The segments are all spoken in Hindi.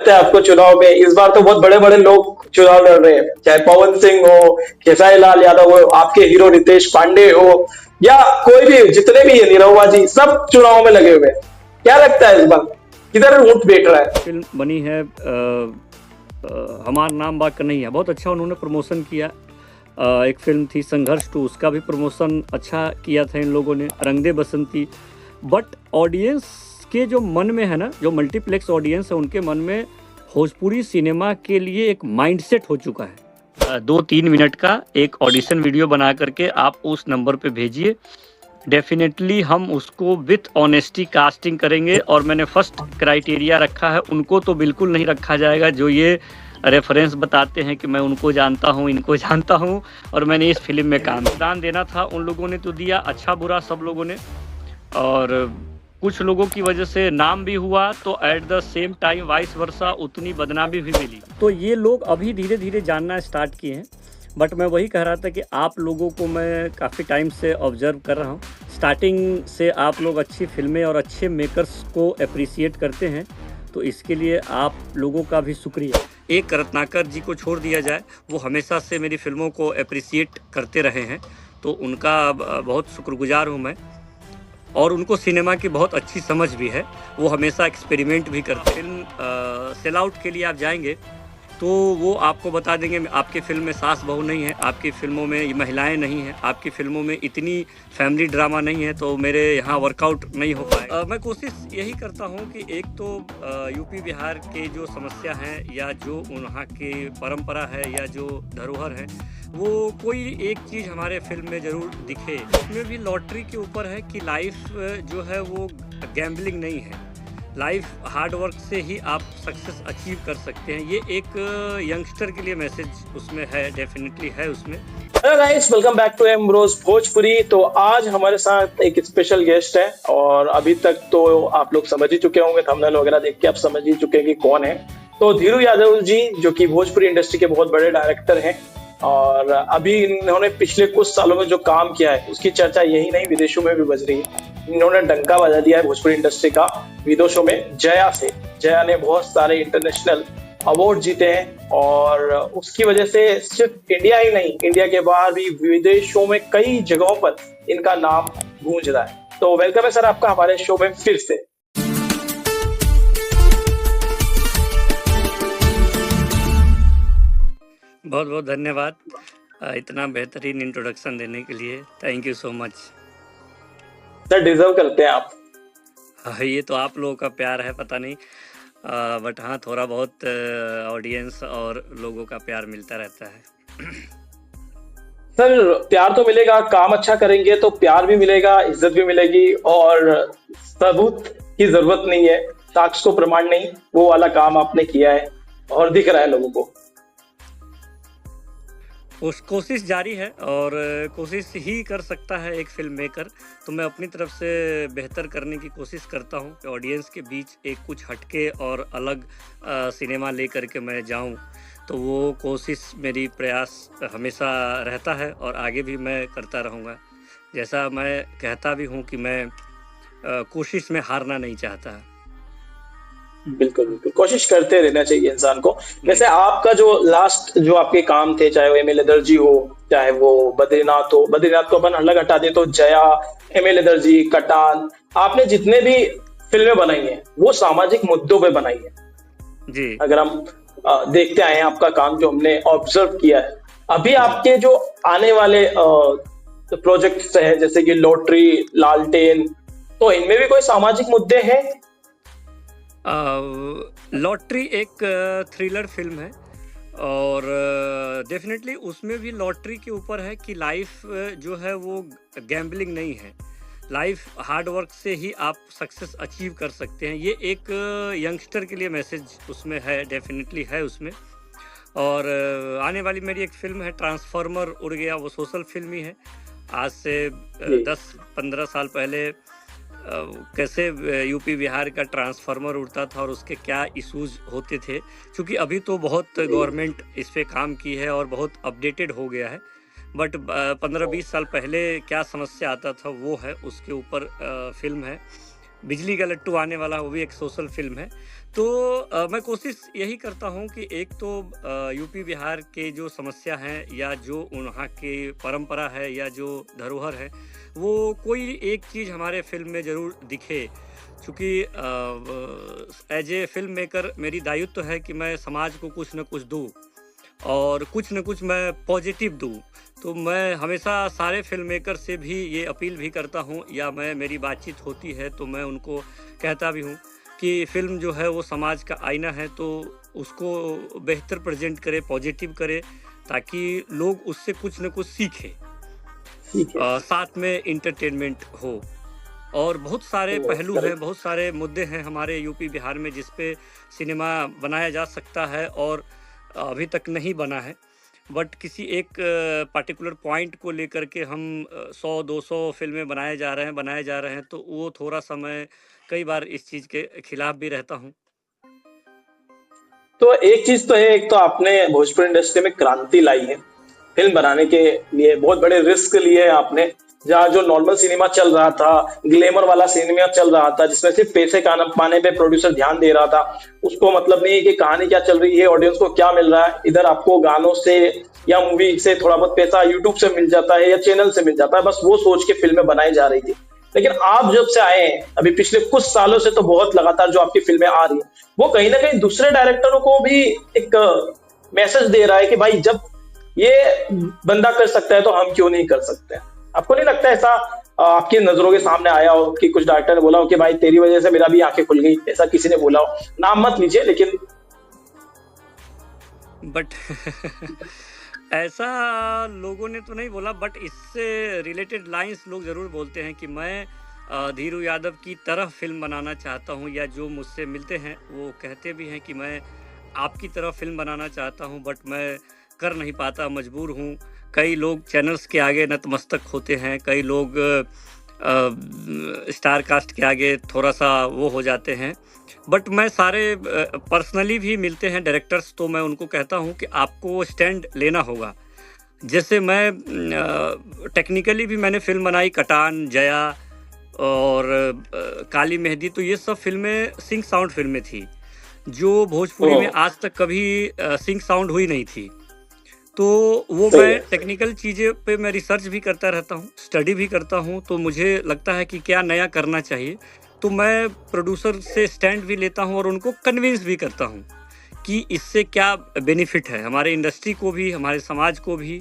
लगता है आपको चुनाव में? इस बार तो बहुत बड़े बड़े लोग चुनाव लड़ रहे हैं, चाहे पवन सिंह हो, खेसारी लाल यादव हो, आपके हीरो रितेश पांडे हो, या कोई भी, जितने भी है, नीरव जी, सब चुनाव में लगे हुए हैं। क्या लगता है इस बार किधर वोट बैठ रहा है? फिल्म बनी है हमारा नाम बाग नहीं है, बहुत अच्छा उन्होंने प्रमोशन किया। एक फिल्म थी संघर्ष 2, उसका भी प्रमोशन अच्छा किया था इन लोगों ने, रंग दे बसंती। बट ऑडियंस के जो मन में है ना, जो मल्टीप्लेक्स ऑडियंस है, उनके मन में भोजपुरी सिनेमा के लिए एक माइंडसेट हो चुका है। 2-3 मिनट का एक ऑडिशन वीडियो बना करके आप उस नंबर पे भेजिए, डेफिनेटली हम उसको विथ ऑनेस्टी कास्टिंग करेंगे। और मैंने फर्स्ट क्राइटेरिया रखा है, उनको तो बिल्कुल नहीं रखा जाएगा जो ये रेफरेंस बताते हैं कि मैं उनको जानता हूँ, इनको जानता हूँ और मैंने इस फिल्म में काम दान देना था। उन लोगों ने तो दिया, अच्छा बुरा सब लोगों ने, और कुछ लोगों की वजह से नाम भी हुआ, तो at the same time vice versa उतनी बदनामी भी मिली। तो ये लोग अभी धीरे धीरे जानना स्टार्ट किए हैं। बट मैं वही कह रहा था कि आप लोगों को मैं काफ़ी टाइम से ऑब्जर्व कर रहा हूँ। स्टार्टिंग से आप लोग अच्छी फिल्में और अच्छे मेकर्स को अप्रिसिएट करते हैं, तो इसके लिए आप लोगों का भी शुक्रिया। एक रत्नाकर जी को छोड़ दिया जाए, वो हमेशा से मेरी फिल्मों को अप्रिसिएट करते रहे हैं, तो उनका बहुत शुक्रगुजार हूँ मैं। और उनको सिनेमा की बहुत अच्छी समझ भी है, वो हमेशा एक्सपेरिमेंट भी करते। फिल्म सेल आउट के लिए आप जाएंगे तो वो आपको बता देंगे आपकी फ़िल्म में सास बहू नहीं है, आपकी फ़िल्मों में महिलाएं नहीं हैं, आपकी फ़िल्मों में इतनी फैमिली ड्रामा नहीं है, तो मेरे यहाँ वर्कआउट नहीं हो पाए। मैं कोशिश यही करता हूँ कि एक तो यूपी बिहार के जो समस्या हैं या जो वहाँ की परंपरा है या जो धरोहर है, वो कोई एक चीज़ हमारे फिल्म में ज़रूर दिखे। इसमें भी लॉटरी के ऊपर है कि लाइफ जो है वो गैम्बलिंग नहीं है, लाइफ हार्ड वर्क से ही आप सक्सेस अचीव कर सकते हैं। ये एक यंगस्टर के लिए मैसेज उसमें है, डेफिनेटली है उसमें। Hello guys, welcome back to M रोज भोजपुरी। तो आज हमारे साथ एक स्पेशल गेस्ट है, और अभी तक तो आप लोग समझ ही चुके होंगे, थंबनेल वगैरह देख के आप समझ ही चुके हैं कि कौन है। तो धीरू यादव जी, जो कि भोजपुरी इंडस्ट्री के बहुत बड़े डायरेक्टर हैं, और अभी इन्होंने पिछले कुछ सालों में जो काम किया है उसकी चर्चा यही नहीं, विदेशों में भी बज रही है। इन्होंने डंका बजा दिया है भोजपुरी इंडस्ट्री का विदेशों में, जया से। जया ने बहुत सारे इंटरनेशनल अवार्ड जीते हैं, और उसकी वजह से सिर्फ इंडिया ही नहीं, इंडिया के बाहर भी विदेशों में कई जगहों पर इनका नाम गूंज रहा है। तो वेलकम है सर आपका हमारे शो में फिर से। बहुत बहुत धन्यवाद इतना बेहतरीन इंट्रोडक्शन देने के लिए, thank you so much sir. Deserve करते हैं आप। ये तो आप लोगों का प्यार है, पता नहीं, बट हाँ, थोड़ा बहुत ऑडियंस और लोगों का प्यार मिलता रहता है। सर, प्यार तो मिलेगा, काम अच्छा करेंगे तो प्यार भी मिलेगा, इज्जत भी मिलेगी, और सबूत की जरूरत नहीं है, साक्ष्य को प्रमाण नहीं, वो वाला काम आपने किया है और दिख रहा है लोगों को। उस कोशिश जारी है, और कोशिश ही कर सकता है एक फिल्म मेकर। तो मैं अपनी तरफ से बेहतर करने की कोशिश करता हूँ कि ऑडियंस के बीच एक कुछ हटके और अलग सिनेमा लेकर के मैं जाऊँ। तो वो कोशिश, मेरी प्रयास हमेशा रहता है और आगे भी मैं करता रहूँगा। जैसा मैं कहता भी हूँ कि मैं कोशिश में हारना नहीं चाहता। बिल्कुल बिल्कुल, कोशिश करते रहना चाहिए इंसान को। वैसे आपका जो लास्ट जो आपके काम थे, चाहे वो एम.एल. दर्जी हो, चाहे वो बद्रीनाथ हो, बद्रीनाथ को अपन अलग हटा दें तो जया, एम.एल. दर्जी, कटान, आपने जितने भी फिल्में बनाई हैं वो सामाजिक मुद्दों पे बनाई है जी। अगर हम देखते आए हैं आपका काम, जो हमने ऑब्जर्व किया है। अभी आपके जो आने वाले प्रोजेक्ट्स हैं, जैसे कि लॉटरी, लालटेन, तो इनमें भी कोई सामाजिक मुद्दे हैं? लॉटरी एक थ्रिलर फिल्म है, और डेफिनेटली उसमें भी लॉटरी के ऊपर है कि लाइफ जो है वो गैम्बलिंग नहीं है, लाइफ हार्ड वर्क से ही आप सक्सेस अचीव कर सकते हैं। ये एक यंगस्टर के लिए मैसेज उसमें है, डेफिनेटली है उसमें। और आने वाली मेरी एक फिल्म है ट्रांसफार्मर उड़ गया, वो सोशल फिल्म ही है। आज से 10-15 साल पहले कैसे यूपी बिहार का ट्रांसफार्मर उड़ता था और उसके क्या इश्यूज होते थे, क्योंकि अभी तो बहुत गवर्नमेंट इस पे काम की है और बहुत अपडेटेड हो गया है, बट 15-20 साल पहले क्या समस्या आता था वो है, उसके ऊपर फिल्म है। बिजली का लट्टू आने वाला, वो भी एक सोशल फिल्म है। तो मैं कोशिश यही करता हूँ कि एक तो यूपी बिहार के जो समस्या है या जो वहाँ की परंपरा है या जो धरोहर है, वो कोई एक चीज़ हमारे फिल्म में ज़रूर दिखे। चूँकि एज ए फिल्म मेकर मेरी दायित्व है कि मैं समाज को कुछ न कुछ दूँ और कुछ न कुछ मैं पॉजिटिव दूँ। तो मैं हमेशा सारे फिल्म मेकर से भी ये अपील भी करता हूँ, या मेरी बातचीत होती है तो मैं उनको कहता भी हूँ कि फ़िल्म जो है वो समाज का आईना है, तो उसको बेहतर प्रेजेंट करे, पॉजिटिव करे, ताकि लोग उससे कुछ न कुछ सीखें। ठीक है। साथ में इंटरटेनमेंट हो। और बहुत सारे तो पहलू हैं, करेक्ट। बहुत सारे मुद्दे हैं हमारे यूपी बिहार में जिस पे सिनेमा बनाया जा सकता है और अभी तक नहीं बना है। बट किसी एक पार्टिकुलर पॉइंट को लेकर के हम 100-200 फिल्में बनाए जा रहे हैं, तो वो थोड़ा-सा मैं कई बार इस चीज़ के खिलाफ भी रहता हूँ। तो एक चीज तो है, एक तो आपने भोजपुरी इंडस्ट्री में क्रांति लाई है फिल्म बनाने के लिए, बहुत बड़े रिस्क लिए हैं आपने। जहाँ जो नॉर्मल सिनेमा चल रहा था, ग्लैमर वाला सिनेमा चल रहा था, जिसमें सिर्फ पैसे कमाने पे प्रोड्यूसर ध्यान दे रहा था, उसको मतलब नहीं है कि कहानी क्या चल रही है, ऑडियंस को क्या मिल रहा है। इधर आपको गानों से या मूवी से थोड़ा बहुत पैसा यूट्यूब से मिल जाता है या चैनल से मिल जाता है, बस वो सोच के फिल्में बनाई जा रही थी। लेकिन आप जब से आए हैं, अभी पिछले कुछ सालों से तो बहुत लगातार जो आपकी फिल्में आ रही है, वो कहीं ना कहीं दूसरे डायरेक्टरों को भी एक मैसेज दे रहा है कि भाई जब ये बंदा कर सकता है तो हम क्यों नहीं कर सकते हैं। आपको नहीं लगता ऐसा आपकी नजरों के सामने आया हो कि कुछ डायरेक्टर ने बोला हो कि भाई तेरी वजह से मेरा भी आंखें खुल गई, ऐसा किसी ने बोला हो? नाम मत लीजिए लेकिन। बट ऐसा लोगों ने तो नहीं बोला, बट इससे रिलेटेड लाइंस लोग ज़रूर बोलते हैं कि मैं धीरू यादव की तरह फिल्म बनाना चाहता हूं, या जो मुझसे मिलते हैं वो कहते भी हैं कि मैं आपकी तरह फिल्म बनाना चाहता हूं, बट मैं कर नहीं पाता, मजबूर हूं। कई लोग चैनल्स के आगे नतमस्तक होते हैं, कई लोग स्टार कास्ट के आगे थोड़ा सा वो हो जाते हैं। बट मैं सारे पर्सनली भी मिलते हैं डायरेक्टर्स, तो मैं उनको कहता हूं कि आपको स्टैंड लेना होगा। जैसे मैं टेक्निकली भी मैंने फिल्म बनाई, कटान, जया और काली मेहंदी, तो ये सब फिल्में सिंक साउंड फिल्में थी जो भोजपुरी में आज तक कभी सिंक साउंड हुई नहीं थी। तो वो मैं टेक्निकल चीज़ें पे मैं रिसर्च भी करता रहता हूँ, स्टडी भी करता हूँ, तो मुझे लगता है कि क्या नया करना चाहिए। तो मैं प्रोड्यूसर से स्टैंड भी लेता हूँ और उनको कन्विंस भी करता हूँ कि इससे क्या बेनिफिट है हमारे इंडस्ट्री को भी, हमारे समाज को भी।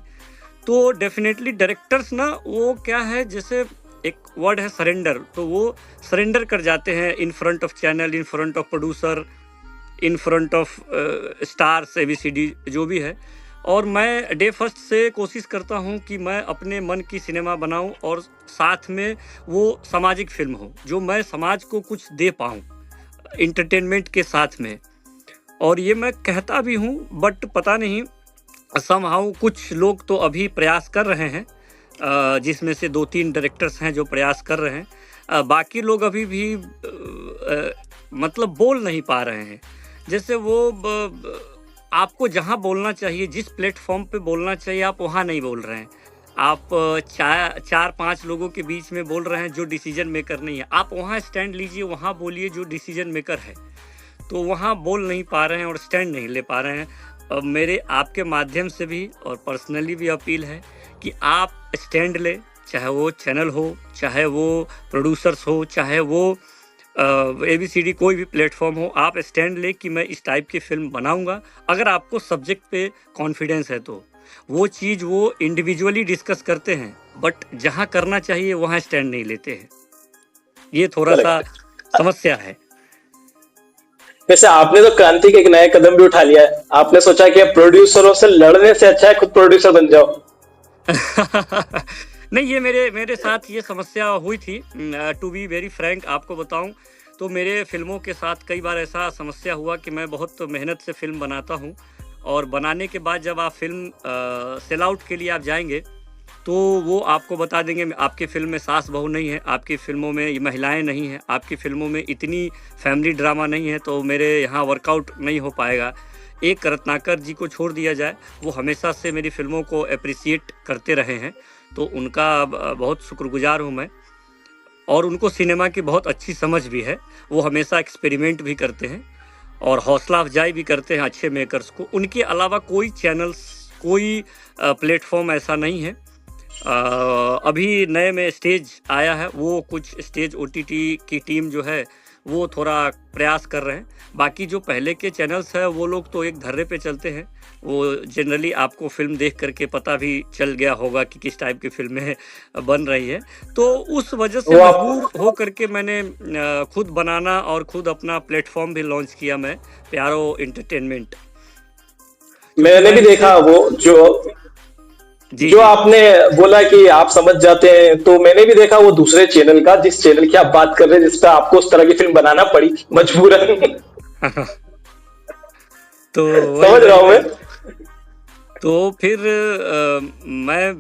तो डेफिनेटली डायरेक्टर्स ना, वो क्या है, जैसे एक वर्ड है सरेंडर, तो वो सरेंडर कर जाते हैं in front of channel, in front of producer, in front of stars, ABCD जो भी है। और मैं डे फर्स्ट से कोशिश करता हूं कि मैं अपने मन की सिनेमा बनाऊं और साथ में वो सामाजिक फिल्म हो, जो मैं समाज को कुछ दे पाऊं इंटरटेनमेंट के साथ में। और ये मैं कहता भी हूं, बट पता नहीं समहाउ कुछ लोग तो अभी प्रयास कर रहे हैं, जिसमें से 2-3 डायरेक्टर्स हैं जो प्रयास कर रहे हैं। बाकी लोग अभी भी मतलब बोल नहीं पा रहे हैं। जैसे वो आपको जहां बोलना चाहिए, जिस प्लेटफॉर्म पे बोलना चाहिए, आप वहां नहीं बोल रहे हैं। आप 4-5 लोगों के बीच में बोल रहे हैं जो डिसीजन मेकर नहीं है। आप वहां स्टैंड लीजिए, वहां बोलिए जो डिसीजन मेकर है। तो वहां बोल नहीं पा रहे हैं और स्टैंड नहीं ले पा रहे हैं। मेरे आपके माध्यम से भी और पर्सनली भी अपील है कि आप स्टैंड ले, चाहे वो चैनल हो, चाहे वो प्रोड्यूसर्स हो, चाहे वो ABCD कोई भी प्लेटफॉर्म हो, आप स्टैंड ले कि मैं इस टाइप की फिल्म बनाऊंगा। अगर आपको सब्जेक्ट पे कॉन्फिडेंस है तो वो चीज़ वो इंडिविजुअली डिस्कस करते हैं, बट जहां करना चाहिए वहां स्टैंड नहीं लेते हैं। ये थोड़ा सा समस्या है। वैसे आपने तो क्रांति के एक नया कदम भी उठा लिया है। आपने सोचा कि अब प्रोड्यूसरों से लड़ने से अच्छा है खुद प्रोड्यूसर बन जाओ। नहीं, ये मेरे साथ ये समस्या हुई थी। टू बी वेरी फ्रैंक आपको बताऊं तो मेरे फिल्मों के साथ कई बार ऐसा समस्या हुआ कि मैं बहुत मेहनत से फिल्म बनाता हूं, और बनाने के बाद जब आप फिल्म सेल आउट के लिए आप जाएंगे तो वो आपको बता देंगे आपकी फिल्म में सास बहू नहीं है, आपकी फिल्मों में महिलाएं नहीं हैं, आपकी फिल्मों में इतनी फैमिली ड्रामा नहीं है, तो मेरे यहाँ वर्कआउट नहीं हो पाएगा। एक रत्नाकर जी को छोड़ दिया जाए, वो हमेशा से मेरी फिल्मों को अप्रिसिएट करते रहे हैं, तो उनका बहुत शुक्रगुजार हूँ मैं। और उनको सिनेमा की बहुत अच्छी समझ भी है, वो हमेशा एक्सपेरिमेंट भी करते हैं। और हौसला अफजाई भी करते हैं अच्छे मेकर्स को। उनके अलावा कोई चैनल्स, कोई प्लेटफॉर्म ऐसा नहीं है। अभी नए में स्टेज आया है, वो कुछ स्टेज ओटीटी की टीम जो है वो थोड़ा प्रयास कर रहे हैं। बाकी जो पहले के चैनल्स हैं वो लोग तो एक धर्रे पे चलते हैं। वो जनरली आपको फिल्म देख करके पता भी चल गया होगा कि किस टाइप की फिल्में बन रही है। तो उस वजह से मजबूर हो करके मैंने खुद बनाना और खुद अपना प्लेटफॉर्म भी लॉन्च किया, मैं प्यारो एंटरटेनमेंट। मैंने भी देखा वो जो आपने बोला कि आप समझ जाते हैं, तो मैंने भी देखा वो दूसरे चैनल का, जिस चैनल की आप बात कर रहे हैं, जिस पर आपको उस तरह की फिल्म बनाना पड़ी मजबूरन। तो समझ रहा हूं मैं। तो फिर मैं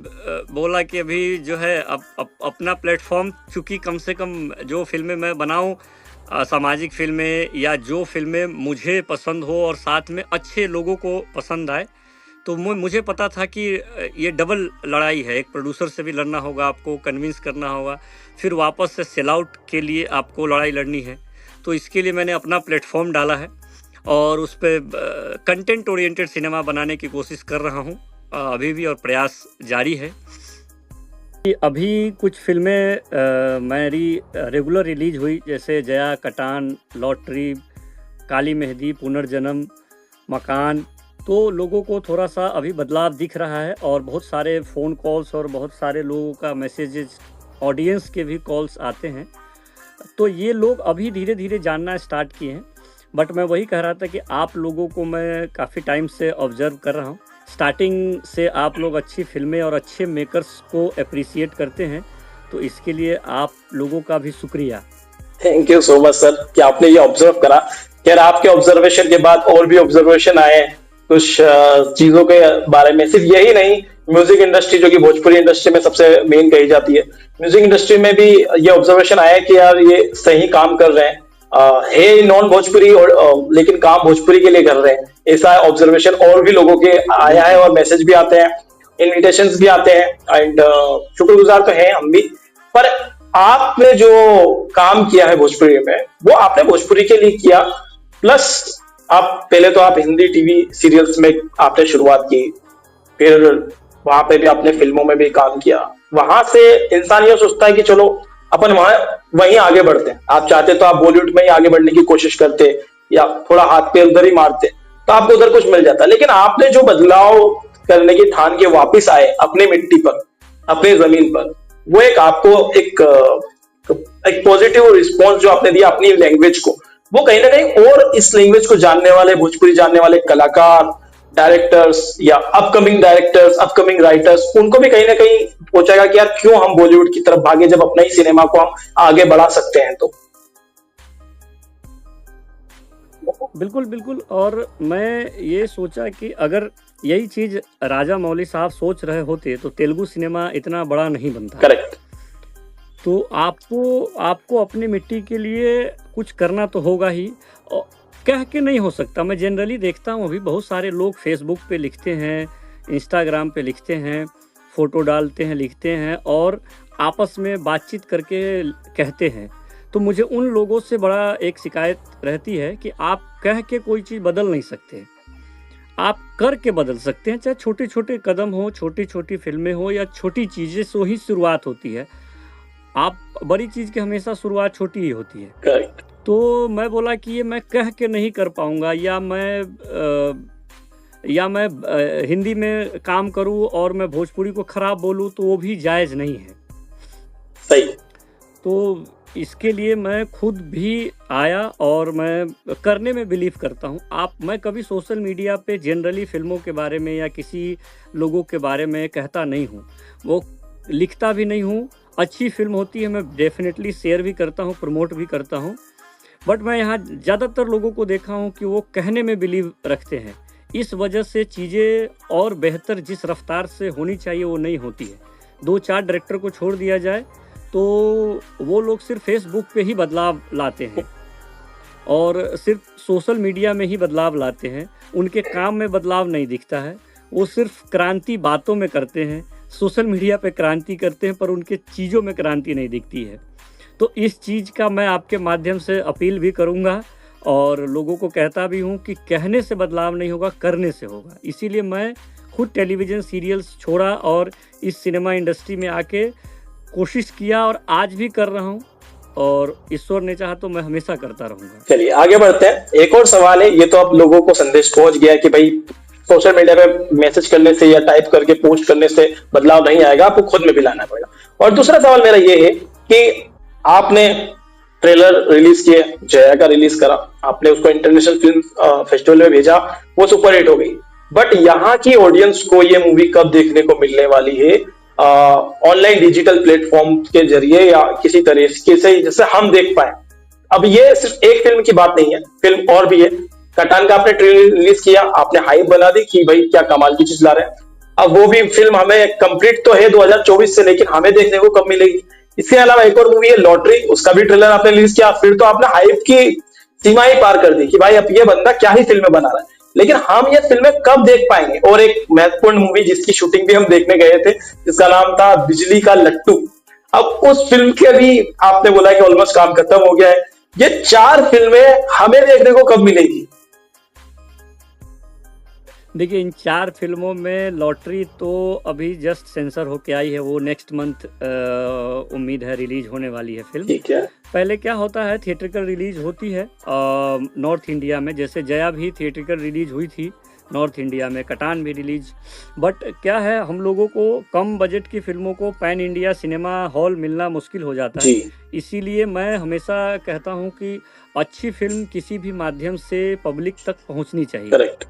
बोला कि अभी जो है अपना प्लेटफॉर्म, चूंकि कम से कम जो फिल्में मैं बनाऊं, सामाजिक फिल्में या जो फिल्में मुझे पसंद हो और साथ में अच्छे लोगों को पसंद आए, तो मुझे पता था कि ये डबल लड़ाई है। एक प्रोड्यूसर से भी लड़ना होगा, आपको कन्विंस करना होगा, फिर वापस से सेल आउट के लिए आपको लड़ाई लड़नी है। तो इसके लिए मैंने अपना प्लेटफॉर्म डाला है और उस पर कंटेंट ओरिएंटेड सिनेमा बनाने की कोशिश कर रहा हूँ अभी भी, और प्रयास जारी है। अभी कुछ फिल्में मेरी रेगुलर रिलीज हुई, जैसे जया, कटान, लॉटरी, काली मेहंदी, पुनर्जन्म, मकान। तो लोगों को थोड़ा सा अभी बदलाव दिख रहा है और बहुत सारे फ़ोन कॉल्स और बहुत सारे लोगों का मैसेजेस, ऑडियंस के भी कॉल्स आते हैं। तो ये लोग अभी धीरे धीरे जानना स्टार्ट किए हैं। बट मैं वही कह रहा था कि आप लोगों को मैं काफ़ी टाइम से ऑब्जर्व कर रहा हूँ। स्टार्टिंग से आप लोग अच्छी फिल्में और अच्छे मेकर्स को अप्रिसिएट करते हैं, तो इसके लिए आप लोगों का भी शुक्रिया। Thank you so much sir कि आपने ये ऑब्जर्व करा। खैर, आपके ऑब्जर्वेशन के बाद और भी ऑब्जर्वेशन आए कुछ चीजों के बारे में। सिर्फ यही नहीं, म्यूजिक इंडस्ट्री जो कि भोजपुरी इंडस्ट्री में सबसे मेन कही जाती है, म्यूजिक इंडस्ट्री में भी ये ऑब्जर्वेशन आया कि यार ये सही काम कर रहे हैं, है नॉन भोजपुरी और लेकिन काम भोजपुरी के लिए कर रहे हैं। ऐसा ऑब्जर्वेशन और भी लोगों के आया है और मैसेज भी आते हैं, इन्विटेशंस भी आते हैं एंड शुक्रगुजार तो है हम भी। पर आपने जो काम किया है भोजपुरी में, वो आपने भोजपुरी के लिए किया, प्लस आप पहले तो आप हिंदी टीवी सीरियल्स में आपने शुरुआत की, फिर वहां पे भी आपने फिल्मों में भी काम किया। वहां से इंसान ये सोचता है कि चलो अपन वहीं आगे बढ़ते हैं। आप चाहते तो आप बॉलीवुड में ही आगे बढ़ने की कोशिश करते या थोड़ा हाथ पे उधर ही मारते, तो आपको उधर कुछ मिल जाता। लेकिन आपने जो बदलाव करने की ठान के वापिस आए अपनी मिट्टी पर, अपनी जमीन पर, वो एक आपको एक पॉजिटिव रिस्पॉन्स जो आपने दिया अपनी लैंग्वेज को, वो कहीं ना कहीं और इस लैंग्वेज को जानने वाले, भोजपुरी जानने वाले कलाकार, डायरेक्टर्स या अपकमिंग डायरेक्टर्स, अपकमिंग राइटर्स, उनको भी कहीं ना कहीं पहुंचाएगा कि यार क्यों हम बॉलीवुड की तरफ भागे जब अपना ही सिनेमा को हम आगे बढ़ा सकते हैं। तो बिल्कुल बिल्कुल। और मैं ये सोचा कि अगर यही चीज राजा मौली साहब सोच रहे होते तो तेलुगु सिनेमा इतना बड़ा नहीं बनता। करेक्ट। तो आपको अपनी मिट्टी के लिए कुछ करना तो होगा ही, और कह के नहीं हो सकता। मैं जनरली देखता हूँ अभी बहुत सारे लोग फेसबुक पे लिखते हैं, इंस्टाग्राम पे लिखते हैं, फ़ोटो डालते हैं, लिखते हैं और आपस में बातचीत करके कहते हैं। तो मुझे उन लोगों से बड़ा एक शिकायत रहती है कि आप कह के कोई चीज़ बदल नहीं सकते, आप कर के बदल सकते हैं। चाहे छोटे छोटे कदम हो, छोटी छोटी फिल्में हो या छोटी चीज़ें से ही शुरुआत होती है। आप बड़ी चीज़ की हमेशा शुरुआत छोटी ही होती है। करेक्ट। तो मैं बोला कि ये मैं कह के नहीं कर पाऊँगा, या मैं हिंदी में काम करूँ और मैं भोजपुरी को ख़राब बोलूँ, तो वो भी जायज़ नहीं है। सही। तो इसके लिए मैं खुद भी आया और मैं करने में बिलीव करता हूँ। मैं कभी सोशल मीडिया पे जनरली फिल्मों के बारे में या किसी लोगों के बारे में कहता नहीं हूँ, वो लिखता भी नहीं हूँ। अच्छी फिल्म होती है मैं डेफिनेटली शेयर भी करता हूँ, प्रमोट भी करता हूँ। बट मैं यहाँ ज़्यादातर लोगों को देखा हूँ कि वो कहने में बिलीव रखते हैं। इस वजह से चीज़ें और बेहतर जिस रफ्तार से होनी चाहिए वो नहीं होती है। 2-4 डायरेक्टर को छोड़ दिया जाए तो वो लोग सिर्फ फेसबुक पे ही बदलाव लाते हैं और सिर्फ सोशल मीडिया में ही बदलाव लाते हैं। उनके काम में बदलाव नहीं दिखता है। वो सिर्फ क्रांति बातों में करते हैं, सोशल मीडिया पे क्रांति करते हैं, पर उनके चीज़ों में क्रांति नहीं दिखती है। तो इस चीज़ का मैं आपके माध्यम से अपील भी करूँगा और लोगों को कहता भी हूँ कि कहने से बदलाव नहीं होगा, करने से होगा। इसीलिए मैं खुद टेलीविज़न सीरियल्स छोड़ा और इस सिनेमा इंडस्ट्री में आके कोशिश किया और आज भी कर रहा हूँ, और ईश्वर ने चाहा तो मैं हमेशा करता रहूँगा। चलिए आगे बढ़ते हैं। एक और सवाल है, ये तो अब लोगों को संदेश पहुंच गया है कि भाई सोशल मीडिया पे मैसेज करने से या टाइप करके पोस्ट करने से बदलाव नहीं आएगा, आपको खुद में भी लाना पड़ेगा। और दूसरा सवाल मेरा ये है कि आपने ट्रेलर रिलीज किए, जया का रिलीज करा, आपने उसको इंटरनेशनल फिल्म फेस्टिवल में भेजा, वो सुपर हिट हो गई। बट यहाँ की ऑडियंस को ये मूवी कब देखने को मिलने वाली है? ऑनलाइन डिजिटल प्लेटफॉर्म के जरिए या किसी तरीके से जिससे हम देख पाए। अब ये सिर्फ एक फिल्म की बात नहीं है, फिल्म और भी है। कटान का आपने ट्रेलर रिलीज किया, आपने हाइप बना दी कि भाई क्या कमाल की चीज ला रहे हैं। अब वो भी फिल्म हमें कंप्लीट तो है 2024 से, लेकिन हमें देखने को कब मिलेगी? इसके अलावा एक और मूवी है लॉटरी, उसका भी ट्रेलर आपने रिलीज किया, फिर तो आपने हाइप की सीमा ही पार कर दी कि भाई अब ये बंदा क्या ही फिल्में बना रहा है। लेकिन हम ये फिल्में कब देख पाएंगे? और एक महत्वपूर्ण मूवी जिसकी शूटिंग भी हम देखने गए थे, जिसका नाम था बिजली का लट्टू, अब उस फिल्म के भी आपने बोला कि ऑलमोस्ट काम खत्म हो गया है। ये 4 फिल्में हमें देखने को कब मिलेगी? देखिए, इन 4 फिल्मों में लॉटरी तो अभी जस्ट सेंसर होके आई है, वो नेक्स्ट मंथ उम्मीद है रिलीज होने वाली है फिल्म। ठीक है। पहले क्या होता है, थिएट्रिकल रिलीज होती है नॉर्थ इंडिया में, जैसे जया भी थिएट्रिकल रिलीज हुई थी नॉर्थ इंडिया में, कटान भी रिलीज। बट क्या है, हम लोगों को कम बजट की फिल्मों को पैन इंडिया सिनेमा हॉल मिलना मुश्किल हो जाता है। इसीलिए मैं हमेशा कहता हूं कि अच्छी फिल्म किसी भी माध्यम से पब्लिक तक पहुंचनी चाहिए। करेक्ट।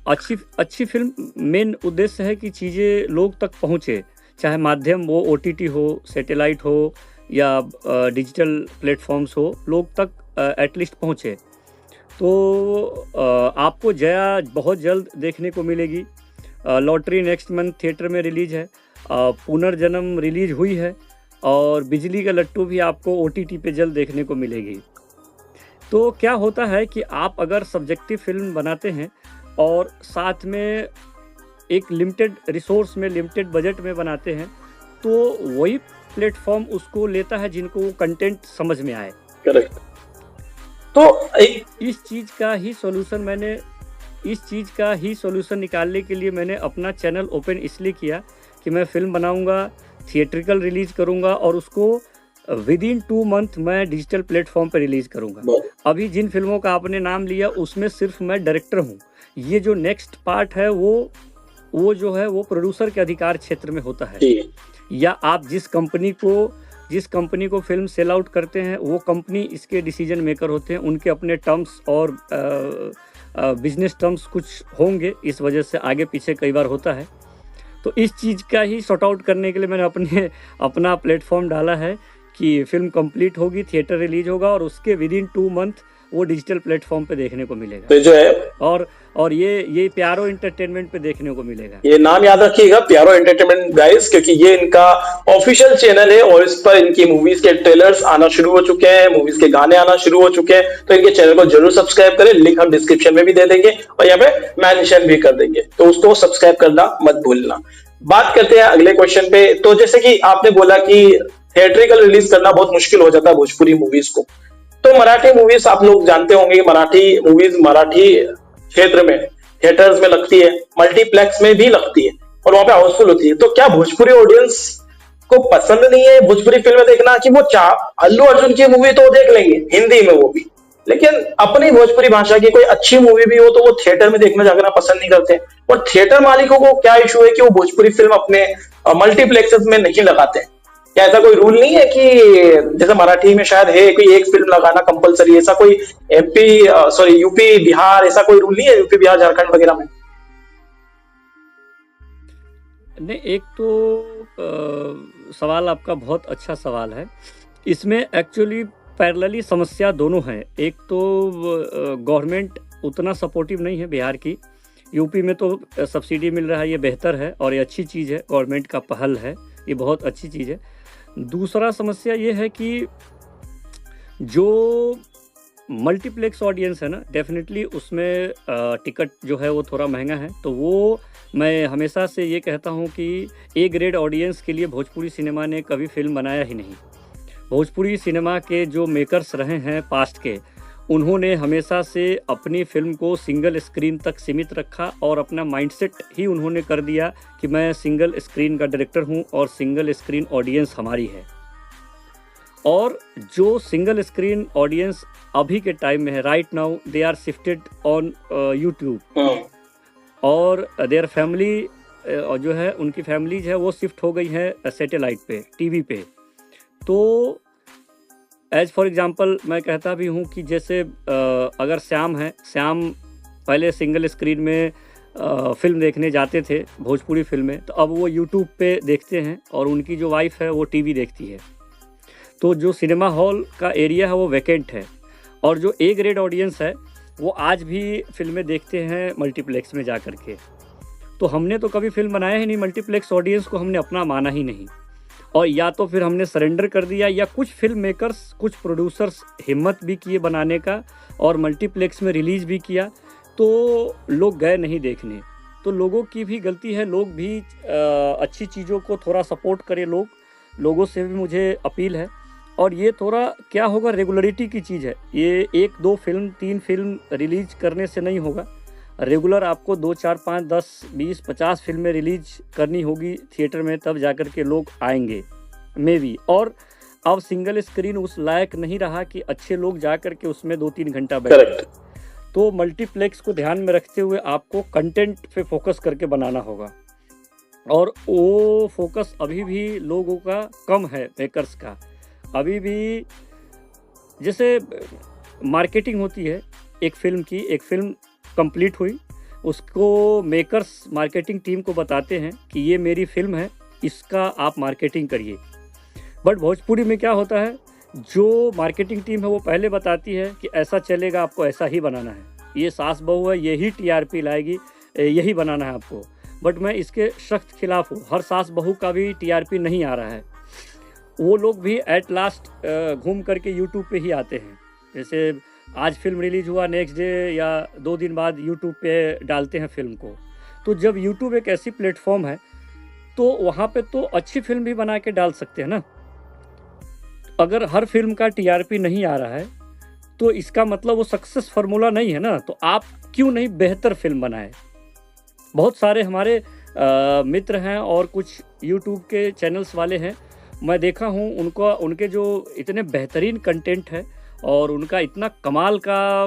अच्छी फिल्म मेन उद्देश्य है कि चीज़ें लोग तक पहुंचे, चाहे माध्यम वो OTT हो, सैटेलाइट हो या डिजिटल प्लेटफॉर्म्स हो, लोग तक एटलीस्ट पहुंचे। तो आपको जया बहुत जल्द देखने को मिलेगी। लॉटरी नेक्स्ट मंथ थिएटर में रिलीज है, पुनर्जन्म रिलीज हुई है, और बिजली का लट्टू भी आपको OTT पे जल्द देखने को मिलेगी। तो क्या होता है कि आप अगर सब्जेक्टिव फिल्म बनाते हैं और साथ में एक लिमिटेड रिसोर्स में, लिमिटेड बजट में बनाते हैं, तो वही प्लेटफॉर्म उसको लेता है जिनको वो कंटेंट समझ में आए। करेक्ट। तो इस चीज़ का ही सॉल्यूशन निकालने के लिए मैंने अपना चैनल ओपन इसलिए किया कि मैं फिल्म बनाऊंगा, थिएट्रिकल रिलीज करूंगा और उसको विद इन 2 मंथ मैं डिजिटल प्लेटफॉर्म पर रिलीज करूंगा। अभी जिन फिल्मों का आपने नाम लिया उसमें सिर्फ मैं डायरेक्टर हूँ। ये जो नेक्स्ट पार्ट है वो जो है वो प्रोड्यूसर के अधिकार क्षेत्र में होता है, या आप जिस कंपनी को फिल्म सेल आउट करते हैं वो कंपनी इसके डिसीजन मेकर होते हैं। उनके अपने टर्म्स और बिजनेस टर्म्स कुछ होंगे, इस वजह से आगे पीछे कई बार होता है। तो इस चीज़ का ही सॉर्ट आउट करने के लिए मैंने अपना प्लेटफॉर्म डाला है कि फिल्म कंप्लीट होगी, थिएटर रिलीज होगा और उसके विद इन 2 मंथ वो डिजिटल प्लेटफॉर्म पे देखने को मिलेगा। तो जो है और ये प्यारो एंटरटेनमेंट पे देखने को मिलेगा। ये नाम याद रखिएगा, प्यारो एंटरटेनमेंट गाइस, क्योंकि ये इनका ऑफिशियल चैनल है और इस पर इनकी मूवीज के ट्रेलर्स आना शुरू हो चुके हैं, मूवीज के गाने आना शुरू हो चुके हैं। तो इनके चैनल को जरूर सब्सक्राइब करें, लिंक हम डिस्क्रिप्शन में भी दे देंगे और यहाँ पे मेंशन भी कर देंगे, तो उसको सब्सक्राइब करना मत भूलना। बात करते हैं अगले क्वेश्चन पे। तो जैसे कि आपने बोला कि थिएट्रिकल रिलीज करना बहुत मुश्किल हो जाता है भोजपुरी मूवीज को, तो मराठी मूवीज आप लोग जानते होंगे, मराठी मूवीज मराठी क्षेत्र में थिएटर्स में लगती है, मल्टीप्लेक्स में भी लगती है और वहां पे हाउसफुल होती है। तो क्या भोजपुरी ऑडियंस को पसंद नहीं है भोजपुरी फिल्में देखना? कि वो अल्लू अर्जुन की मूवी तो देख लेंगे हिंदी में वो भी, लेकिन अपनी भोजपुरी भाषा की कोई अच्छी मूवी भी हो तो वो थिएटर में देखना जाना पसंद नहीं करते। और थिएटर मालिकों को क्या इशू है कि वो भोजपुरी फिल्म अपने मल्टीप्लेक्सेस में नहीं लगाते हैं? क्या ऐसा कोई रूल नहीं है कि जैसे मराठी में शायद है कोई एक फिल्म लगाना कंपलसरी, ऐसा कोई यूपी बिहार ऐसा कोई रूल नहीं है, यूपी बिहार झारखंड वगैरह में? नहीं, एक तो सवाल आपका बहुत अच्छा सवाल है। इसमें एक्चुअली पैरेलली समस्या दोनों है। एक तो गवर्नमेंट उतना सपोर्टिव नहीं है बिहार की, यूपी में तो सब्सिडी मिल रहा है, ये बेहतर है और ये अच्छी चीज़ है, गवर्नमेंट का पहल है, ये बहुत अच्छी चीज़ है। दूसरा समस्या ये है कि जो मल्टीप्लेक्स ऑडियंस है ना, डेफिनेटली उसमें टिकट जो है वो थोड़ा महंगा है। तो वो मैं हमेशा से ये कहता हूँ कि ए ग्रेड ऑडियंस के लिए भोजपुरी सिनेमा ने कभी फिल्म बनाया ही नहीं। भोजपुरी सिनेमा के जो मेकर्स रहे हैं पास्ट के, उन्होंने हमेशा से अपनी फिल्म को सिंगल स्क्रीन तक सीमित रखा और अपना माइंडसेट ही उन्होंने कर दिया कि मैं सिंगल स्क्रीन का डायरेक्टर हूं और सिंगल स्क्रीन ऑडियंस हमारी है। और जो सिंगल स्क्रीन ऑडियंस अभी के टाइम में है, right now they are shifted on YouTube, और देयर फैमिली जो है उनकी फैमिलीज है वो शिफ्ट हो गई है सैटेलाइट पे, टीवी पे। तो एज फॉर एग्जांपल मैं कहता भी हूँ कि जैसे अगर श्याम है, श्याम पहले सिंगल स्क्रीन में फिल्म देखने जाते थे भोजपुरी फिल्में, तो अब वो यूट्यूब पे देखते हैं और उनकी जो वाइफ है वो टीवी देखती है। तो जो सिनेमा हॉल का एरिया है वो वैकेंट है, और जो ए ग्रेड ऑडियंस है वो आज भी फिल्में देखते हैं मल्टीप्लेक्स में जा कर के। तो हमने तो कभी फिल्म बनाया ही नहीं, मल्टीप्लेक्स ऑडियंस को हमने अपना माना ही नहीं, और या तो फिर हमने सरेंडर कर दिया, या कुछ फिल्म मेकर्स, कुछ प्रोड्यूसर्स हिम्मत भी किए बनाने का और मल्टीप्लेक्स में रिलीज़ भी किया, तो लोग गए नहीं देखने। तो लोगों की भी गलती है, लोग भी अच्छी चीज़ों को थोड़ा सपोर्ट करें। लोगों से भी मुझे अपील है। और ये थोड़ा क्या होगा, रेगुलरिटी की चीज़ है। ये 1, 2 फिल्म, 3 फिल्म रिलीज करने से नहीं होगा। रेगुलर आपको 2, 4, 5, 10, 20, 50 फिल्में रिलीज करनी होगी थिएटर में, तब जाकर के लोग आएंगे मे बी। और अब सिंगल स्क्रीन उस लायक नहीं रहा कि अच्छे लोग जा कर के उसमें 2-3 घंटा बैठे। तो मल्टीप्लेक्स को ध्यान में रखते हुए आपको कंटेंट पे फोकस करके बनाना होगा, और वो फोकस अभी भी लोगों का कम है, मेकर्स का। अभी भी जैसे मार्केटिंग होती है एक फ़िल्म की, एक फ़िल्म कंप्लीट हुई, उसको मेकर्स मार्केटिंग टीम को बताते हैं कि ये मेरी फ़िल्म है, इसका आप मार्केटिंग करिए। बट भोजपुरी में क्या होता है, जो मार्केटिंग टीम है वो पहले बताती है कि ऐसा चलेगा, आपको ऐसा ही बनाना है, ये सास बहू है, यही टीआरपी लाएगी, यही बनाना है आपको। बट मैं इसके सख्त खिलाफ हूँ। हर सास बहू का भी टीआरपी नहीं आ रहा है। वो लोग भी एट लास्ट घूम करके यूट्यूब पे ही आते हैं। जैसे आज फिल्म रिलीज हुआ, नेक्स्ट डे या 2 दिन बाद यूट्यूब पे डालते हैं फिल्म को। तो जब यूट्यूब एक ऐसी प्लेटफॉर्म है, तो वहाँ पे तो अच्छी फिल्म भी बना के डाल सकते हैं ना। अगर हर फिल्म का टीआरपी नहीं आ रहा है तो इसका मतलब वो सक्सेस फार्मूला नहीं है ना। तो आप क्यों नहीं बेहतर फिल्म बनाएं। बहुत सारे हमारे मित्र हैं और कुछ यूट्यूब के चैनल्स वाले हैं, मैं देखा हूँ उनके जो इतने बेहतरीन कंटेंट है और उनका इतना कमाल का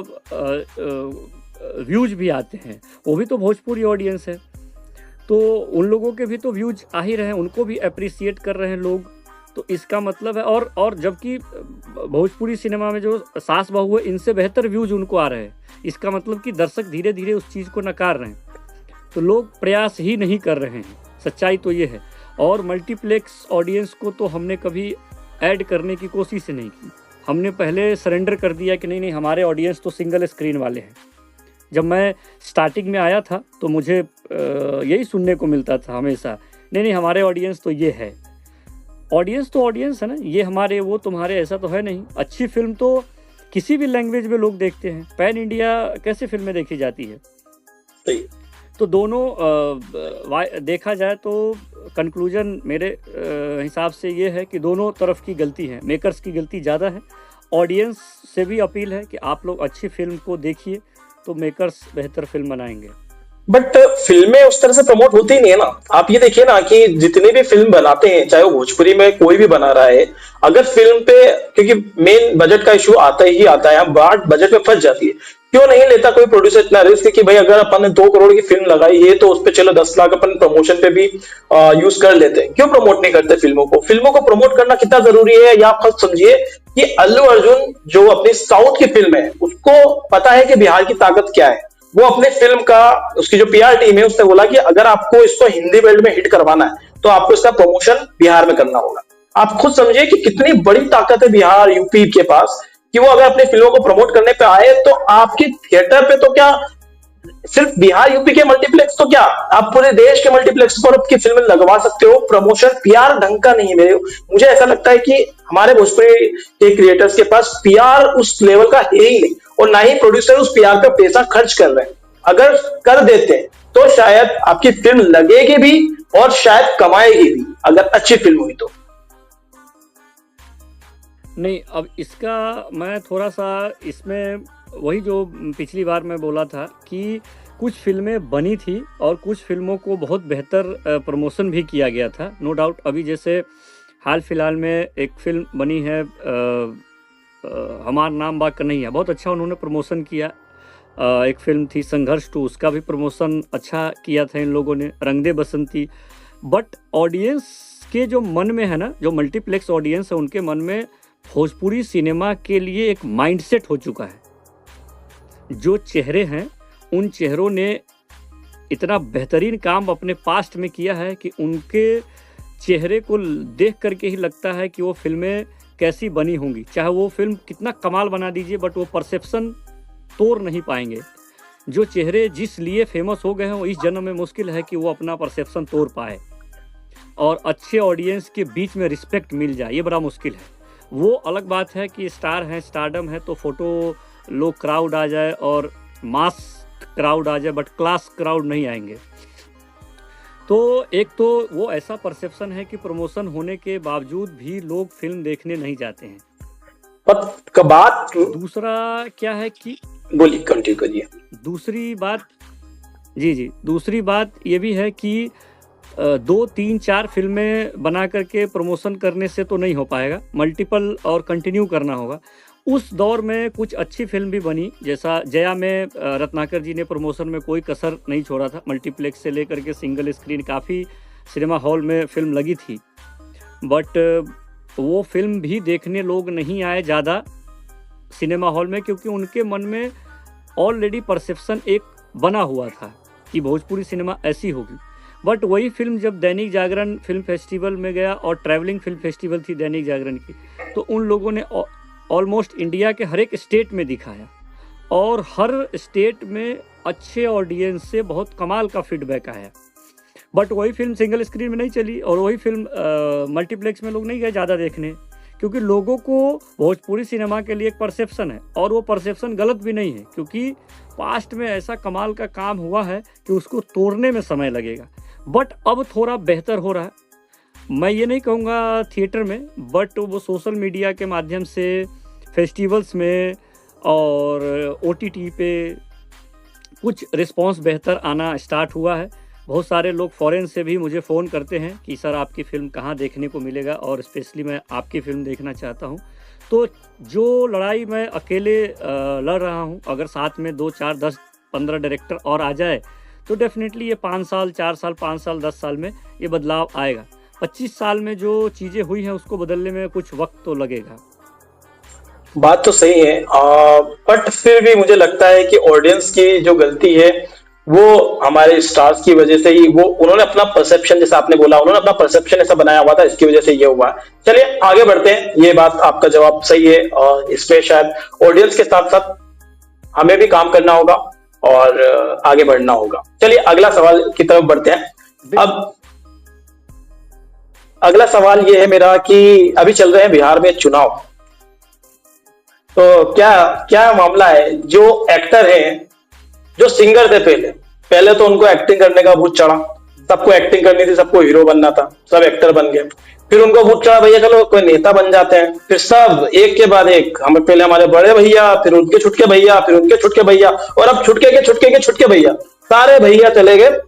व्यूज भी आते हैं, वो भी तो भोजपुरी ऑडियंस है। तो उन लोगों के भी तो व्यूज आ ही रहे हैं, उनको भी अप्रिसिएट कर रहे हैं लोग। तो इसका मतलब है, और जबकि भोजपुरी सिनेमा में जो सास बहू है, इनसे बेहतर व्यूज उनको आ रहे हैं। इसका मतलब कि दर्शक धीरे धीरे उस चीज़ को नकार रहे हैं। तो लोग प्रयास ही नहीं कर रहे हैं, सच्चाई तो ये है। और मल्टीप्लेक्स ऑडियंस को तो हमने कभी ऐड करने की कोशिश ही नहीं की। हमने पहले सरेंडर कर दिया कि नहीं, हमारे ऑडियंस तो सिंगल स्क्रीन वाले हैं। जब मैं स्टार्टिंग में आया था तो मुझे यही सुनने को मिलता था हमेशा, नहीं हमारे ऑडियंस तो ये है। ऑडियंस तो ऑडियंस है ना, ये हमारे वो तुम्हारे ऐसा तो है नहीं। अच्छी फिल्म तो किसी भी लैंग्वेज में लोग देखते हैं। पैन इंडिया कैसे फिल्में देखी जाती है। सही। तो दोनों देखा जाए तो कंक्लूजन मेरे हिसाब से ये है कि दोनों तरफ की गलती है। मेकर्स की गलती ज़्यादा है। ऑडियंस से भी अपील है कि आप लोग अच्छी फिल्म को देखिए, तो मेकर्स बेहतर फिल्म बनाएंगे। बट फिल्में उस तरह से प्रमोट होती नहीं है ना। आप ये देखिए ना कि जितने भी फिल्म बनाते हैं, चाहे वो भोजपुरी में कोई भी बना रहा है, अगर फिल्म पे, क्योंकि मेन बजट का इशू आता ही आता है, बात बजट में फंस जाती है। क्यों नहीं लेता कोई प्रोड्यूसर इतना रिस्क कि भाई अगर अपन ने 2 करोड़ की फिल्म लगाई है तो उस पे चलो 10 लाख अपन प्रमोशन पे भी यूज कर लेते हैं। क्यों प्रमोट नहीं करते फिल्मों को? फिल्मों को प्रमोट करना कितना जरूरी है, या आप खुद समझिए कि अल्लू अर्जुन जो अपनी साउथ की फिल्म है, उसको पता है कि बिहार की ताकत क्या है। वो अपने फिल्म का, उसकी जो पीआर टीम है, उसने बोला कि अगर आपको इसको हिंदी बेल्ट में हिट करवाना है तो आपको इसका प्रमोशन बिहार में करना होगा। आप खुद समझिए कि कितनी बड़ी ताकत है बिहार, यूपी के पास, कि वो अगर अपनी फिल्मों को प्रमोट करने पे आए तो आपके थिएटर पे तो क्या, सिर्फ बिहार यूपी के मल्टीप्लेक्स तो क्या, आप पूरे देश के मल्टीप्लेक्स पर आपकी फिल्में लगवा सकते हो। प्रमोशन पीआर ढंग का नहीं है। मुझे ऐसा लगता है कि हमारे भोजपुरी के क्रिएटर्स के पास पीआर उस लेवल का है ही नहीं, और ना ही प्रोड्यूसर उस पीआर पे पैसा खर्च कर रहे हैं। अगर कर देते हैं तो शायद आपकी फिल्म लगेगी भी और शायद कमाएगी भी, अगर अच्छी फिल्म हुई तो। नहीं, अब इसका मैं थोड़ा-सा इसमें वही जो पिछली बार मैं बोला था कि कुछ फ़िल्में बनी थी और कुछ फ़िल्मों को बहुत बेहतर प्रमोशन भी किया गया था। नो डाउट अभी जैसे हाल-फिलहाल में एक फ़िल्म बनी है हमार नाम बा कन्हैया, बहुत अच्छा उन्होंने प्रमोशन किया। एक फ़िल्म थी संघर्ष 2 उसका भी प्रमोशन अच्छा किया था इन लोगों ने, रंग दे बसंती। बट ऑडियंस के जो मन में है ना, जो मल्टीप्लेक्स ऑडियंस है उनके मन में भोजपुरी सिनेमा के लिए एक माइंडसेट हो चुका है। जो चेहरे हैं उन चेहरों ने इतना बेहतरीन काम अपने पास्ट में किया है कि उनके चेहरे को देख करके ही लगता है कि वो फिल्में कैसी बनी होंगी। चाहे वो फिल्म कितना कमाल बना दीजिए बट वो परसेप्शन तोड़ नहीं पाएंगे। जो चेहरे जिस लिए फेमस हो गए हैं वो इस जन्म में मुश्किल है कि वो अपना परसेप्शन तोड़ पाए और अच्छे ऑडियंस के बीच में रिस्पेक्ट मिल जाए, ये बड़ा मुश्किल है। वो अलग बात है कि स्टार हैं, स्टारडम है तो फोटो लोग क्राउड आ जाए और मास क्राउड आ जाए बट क्लास क्राउड नहीं आएंगे। तो एक तो वो ऐसा परसेप्शन है कि प्रमोशन होने के बावजूद भी लोग फिल्म देखने नहीं जाते हैं। पर बात दूसरा क्या है कि बोलिए, कंटिन्यू करिए। दूसरी बात दूसरी बात ये भी है कि 2, 3, 4 फिल्में बना करके प्रमोशन करने से तो नहीं हो पाएगा, मल्टीपल और कंटिन्यू करना होगा। उस दौर में कुछ अच्छी फिल्म भी बनी, जैसा जया में रत्नाकर जी ने प्रमोशन में कोई कसर नहीं छोड़ा था। मल्टीप्लेक्स से लेकर के सिंगल स्क्रीन काफ़ी सिनेमा हॉल में फिल्म लगी थी, बट वो फिल्म भी देखने लोग नहीं आए ज़्यादा सिनेमा हॉल में, क्योंकि उनके मन में ऑलरेडी परसेप्शन एक बना हुआ था कि भोजपुरी सिनेमा ऐसी होगी। बट वही फिल्म जब दैनिक जागरण फिल्म फेस्टिवल में गया और ट्रैवलिंग फिल्म फेस्टिवल थी दैनिक जागरण की, तो उन लोगों ने ऑलमोस्ट इंडिया के हर एक स्टेट में दिखाया और हर स्टेट में अच्छे ऑडियंस से बहुत कमाल का फीडबैक आया। बट वही फिल्म सिंगल स्क्रीन में नहीं चली और वही फिल्म मल्टीप्लेक्स में लोग नहीं गए ज़्यादा देखने, क्योंकि लोगों को भोजपुरी सिनेमा के लिए एक परसेप्शन है और वो परसेप्शन गलत भी नहीं है, क्योंकि पास्ट में ऐसा कमाल का काम हुआ है कि उसको तोड़ने में समय लगेगा। बट अब थोड़ा बेहतर हो रहा है, मैं ये नहीं कहूँगा थिएटर में, बट वो सोशल मीडिया के माध्यम से फेस्टिवल्स में और OTT पे कुछ रिस्पांस बेहतर आना स्टार्ट हुआ है। बहुत सारे लोग फॉरेन से भी मुझे फ़ोन करते हैं कि सर आपकी फ़िल्म कहाँ देखने को मिलेगा और स्पेशली मैं आपकी फ़िल्म देखना चाहता हूँ। तो जो लड़ाई मैं अकेले लड़ रहा हूँ, अगर साथ में 2, 4, 10, 15 डायरेक्टर और आ जाए तो डेफिनेटली ये 5 साल, 4 साल, 5 साल, 10 साल में ये बदलाव आएगा। 25 साल में जो चीज़ें हुई हैं उसको बदलने में कुछ वक्त तो लगेगा। बात तो सही है, बट फिर भी मुझे लगता है कि ऑडियंस की जो गलती है वो हमारे स्टार्स की वजह से ही, वो उन्होंने अपना परसेप्शन, जैसा आपने बोला, उन्होंने अपना परसेप्शन ऐसा बनाया हुआ था, इसकी वजह से ये हुआ। चलिए आगे बढ़ते हैं, ये बात आपका जवाब सही है और इसमें शायद ऑडियंस के साथ साथ हमें भी काम करना होगा और आगे बढ़ना होगा। चलिए अगला सवाल की तरफ बढ़ते हैं। अब अगला सवाल ये है मेरा कि अभी चल रहे हैं बिहार में चुनाव, तो क्या क्या मामला है? जो एक्टर हैं, जो सिंगर थे पहले तो उनको एक्टिंग करने का भूत चढ़ा, सबको एक्टिंग करनी थी, सबको हीरो बनना था, सब एक्टर बन गए। फिर उनको भूत चढ़ा भैया चलो कोई नेता बन जाते हैं, फिर सब एक के बाद एक, हमें पहले हमारे बड़े भैया, फिर उनके छुटके भैया, फिर उनके छुटके भैया, और अब छुटके के छुटके के छुटके भैया, सारे भैया चले गए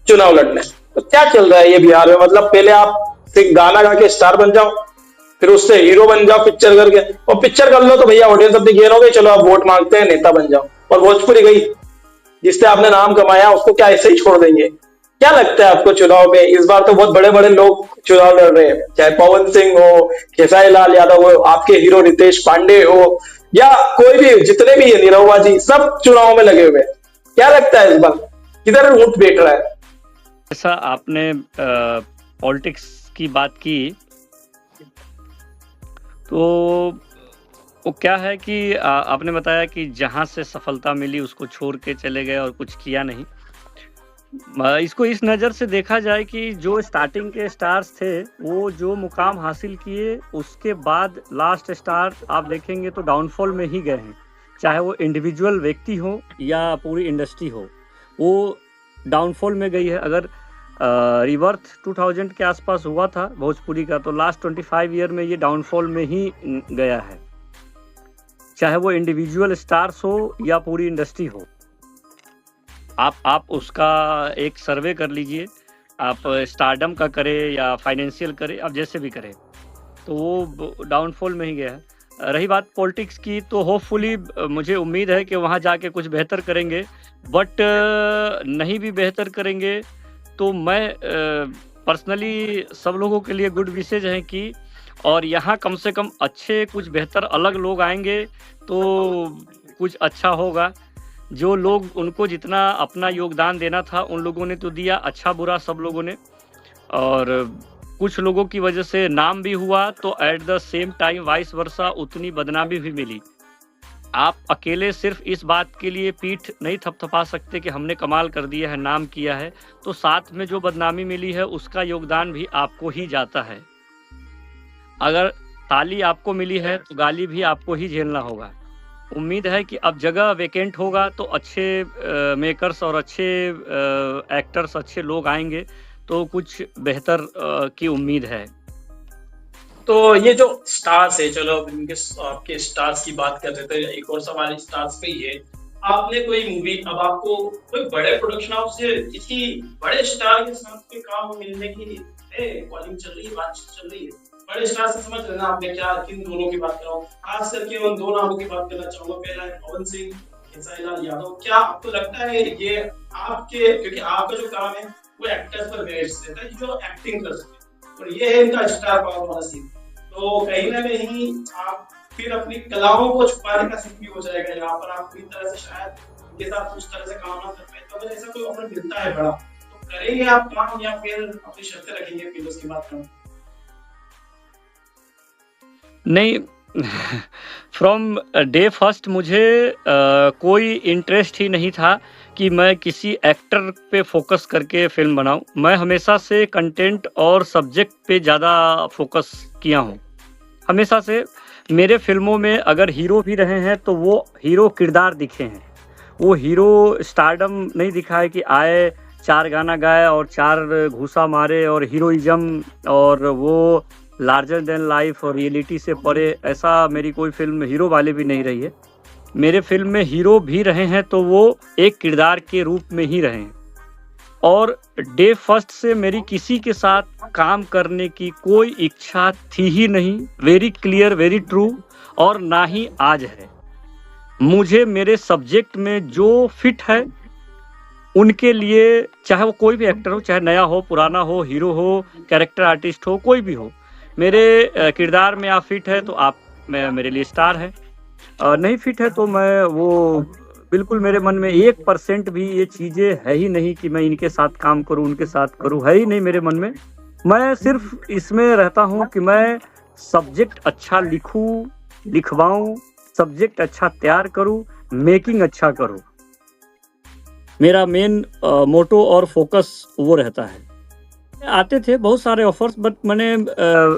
चुनाव लड़ने। तो क्या चल रहा है ये बिहार में? मतलब पहले आप गाना गा के स्टार बन जाओ, फिर उससे हीरो बन जाओ पिक्चर करके, और पिक्चर कर लो तो भैया ऑडियंस अपनी गेन हो गई, चलो आप वोट मांगते हैं, नेता बन जाओ, और भोजपुरी गई, जिससे आपने नाम कमाया उसको क्या ऐसे ही छोड़ देंगे? क्या लगता है आपको चुनाव में? इस बार तो बहुत बड़े बड़े लोग चुनाव लड़ रहे हैं, चाहे पवन सिंह हो, खेसारी लाल यादव हो, आपके हीरो रितेश पांडे हो, या कोई भी, जितने भी है, निरहुआ जी, सब चुनाव में लगे हुए हैं। क्या लगता है इस बार किधर ऊंट बैठ रहा है? ऐसा आपने पॉलिटिक्स की बात की, तो वो क्या है कि आपने बताया कि जहाँ से सफलता मिली उसको छोड़ के चले गए और कुछ किया नहीं। इसको इस नज़र से देखा जाए कि जो स्टार्टिंग के स्टार्स थे वो जो मुकाम हासिल किए उसके बाद लास्ट स्टार आप देखेंगे तो डाउनफॉल में ही गए हैं, चाहे वो इंडिविजुअल व्यक्ति हो या पूरी इंडस्ट्री हो, वो डाउनफॉल में गई है। अगर रिवर्थ 2000 के आसपास हुआ था भोजपुरी का, तो लास्ट 25 ईयर में ये डाउनफॉल में ही गया है, चाहे वो इंडिविजुअल स्टार्स हो या पूरी इंडस्ट्री हो। आप उसका एक सर्वे कर लीजिए, आप स्टारडम का करें या फाइनेंशियल करें, आप जैसे भी करें, तो वो डाउनफॉल में ही गया है। रही बात पॉलिटिक्स की, तो होपफुली मुझे उम्मीद है कि वहाँ जाके कुछ बेहतर करेंगे, बट नहीं भी बेहतर करेंगे तो मैं पर्सनली सब लोगों के लिए गुड विशेज हैं कि, और यहाँ कम से कम अच्छे कुछ बेहतर अलग लोग आएंगे तो कुछ अच्छा होगा। जो लोग उनको जितना अपना योगदान देना था उन लोगों ने तो दिया, अच्छा बुरा सब लोगों ने, और कुछ लोगों की वजह से नाम भी हुआ, तो at the same time vice versa उतनी बदनामी भी मिली। आप अकेले सिर्फ इस बात के लिए पीठ नहीं थपथपा सकते कि हमने कमाल कर दिया है, नाम किया है, तो साथ में जो बदनामी मिली है उसका योगदान भी आपको ही जाता है। अगर ताली आपको मिली है तो गाली भी आपको ही झेलना होगा। उम्मीद है कि अब जगह वेकेंट होगा तो अच्छे मेकर्स और अच्छे एक्टर्स, अच्छे लोग आएंगे, तो कुछ बेहतर की उम्मीद है। तो ये जो स्टार्स है, चलो अब इनके आपके स्टार्स की बात कर रहे थे, एक और सवाल स्टार्स पे ही है। आपने कोई मूवी, अब आपको कोई बड़े प्रोडक्शन हाउस से किसी बड़े स्टार के साथ कोई काम मिलने की कॉलिंग चल रही है, बातचीत चल रही है? बड़े स्टार से समझ लेना आपने क्या, किन दोनों की बात कर रहा हूँ, खास करके उन दो नामों की बात करना चाहूंगा। पहला है पवन सिंह, खेसारी लाल यादव। क्या आपको लगता है ये आपके, क्योंकि आपका जो काम है वो एक्टर्स पर बेस्ड रहता है जो एक्टिंग कर सके, और ये है इनका स्टार पावर वाला सीन, तो कहीं ना कहीं आप फिर अपनी कलाओं को छुपाने का सीन भी हो जाएगा यहाँ पर। आप पूरी तरह से शायद उनके साथ उस तरह से काम ना कर पाए, तो अगर ऐसा कोई ऑफर मिलता है बड़ा, तो करेंगे आप काम या फिर अपनी शर्तें रखेंगे? फिर उसकी बात करूँ नहीं, फ्रॉम डे फर्स्ट मुझे कोई इंटरेस्ट ही नहीं था कि मैं किसी एक्टर पे फोकस करके फिल्म बनाऊं। मैं हमेशा से कंटेंट और सब्जेक्ट पे ज़्यादा फोकस किया हूं। हमेशा से मेरे फिल्मों में अगर हीरो भी रहे हैं तो वो हीरो किरदार दिखे हैं, वो हीरो स्टारडम नहीं दिखा है कि आए, 4 गाना गाए और 4 घूसा मारे और हीरोइज्म और वो लार्जर देन लाइफ और रियलिटी से परे, ऐसा मेरी कोई फिल्म हीरो वाली भी नहीं रही है। मेरे फिल्म में हीरो भी रहे हैं तो वो एक किरदार के रूप में ही रहे हैं, और डे फर्स्ट से मेरी किसी के साथ काम करने की कोई इच्छा थी ही नहीं। वेरी क्लियर, वेरी ट्रू, और ना ही आज है। मुझे मेरे सब्जेक्ट में जो फिट है उनके लिए, चाहे वो कोई भी एक्टर हो, चाहे नया हो, पुराना हो, हीरो हो, कैरेक्टर आर्टिस्ट हो, कोई भी हो, मेरे किरदार में आप फिट है तो आप मेरे लिए स्टार है, नहीं फिट है तो मैं वो बिल्कुल, मेरे मन में 1% भी ये चीज़ें है ही नहीं कि मैं इनके साथ काम करूं, उनके साथ करूं, है ही नहीं मेरे मन में। मैं सिर्फ इसमें रहता हूं कि मैं सब्जेक्ट अच्छा लिखूं, लिखवाऊं, सब्जेक्ट अच्छा तैयार करूं, मेकिंग अच्छा करूं। मेरा मेन मोटो और फोकस वो रहता है। आते थे बहुत सारे ऑफर्स, बट मैंने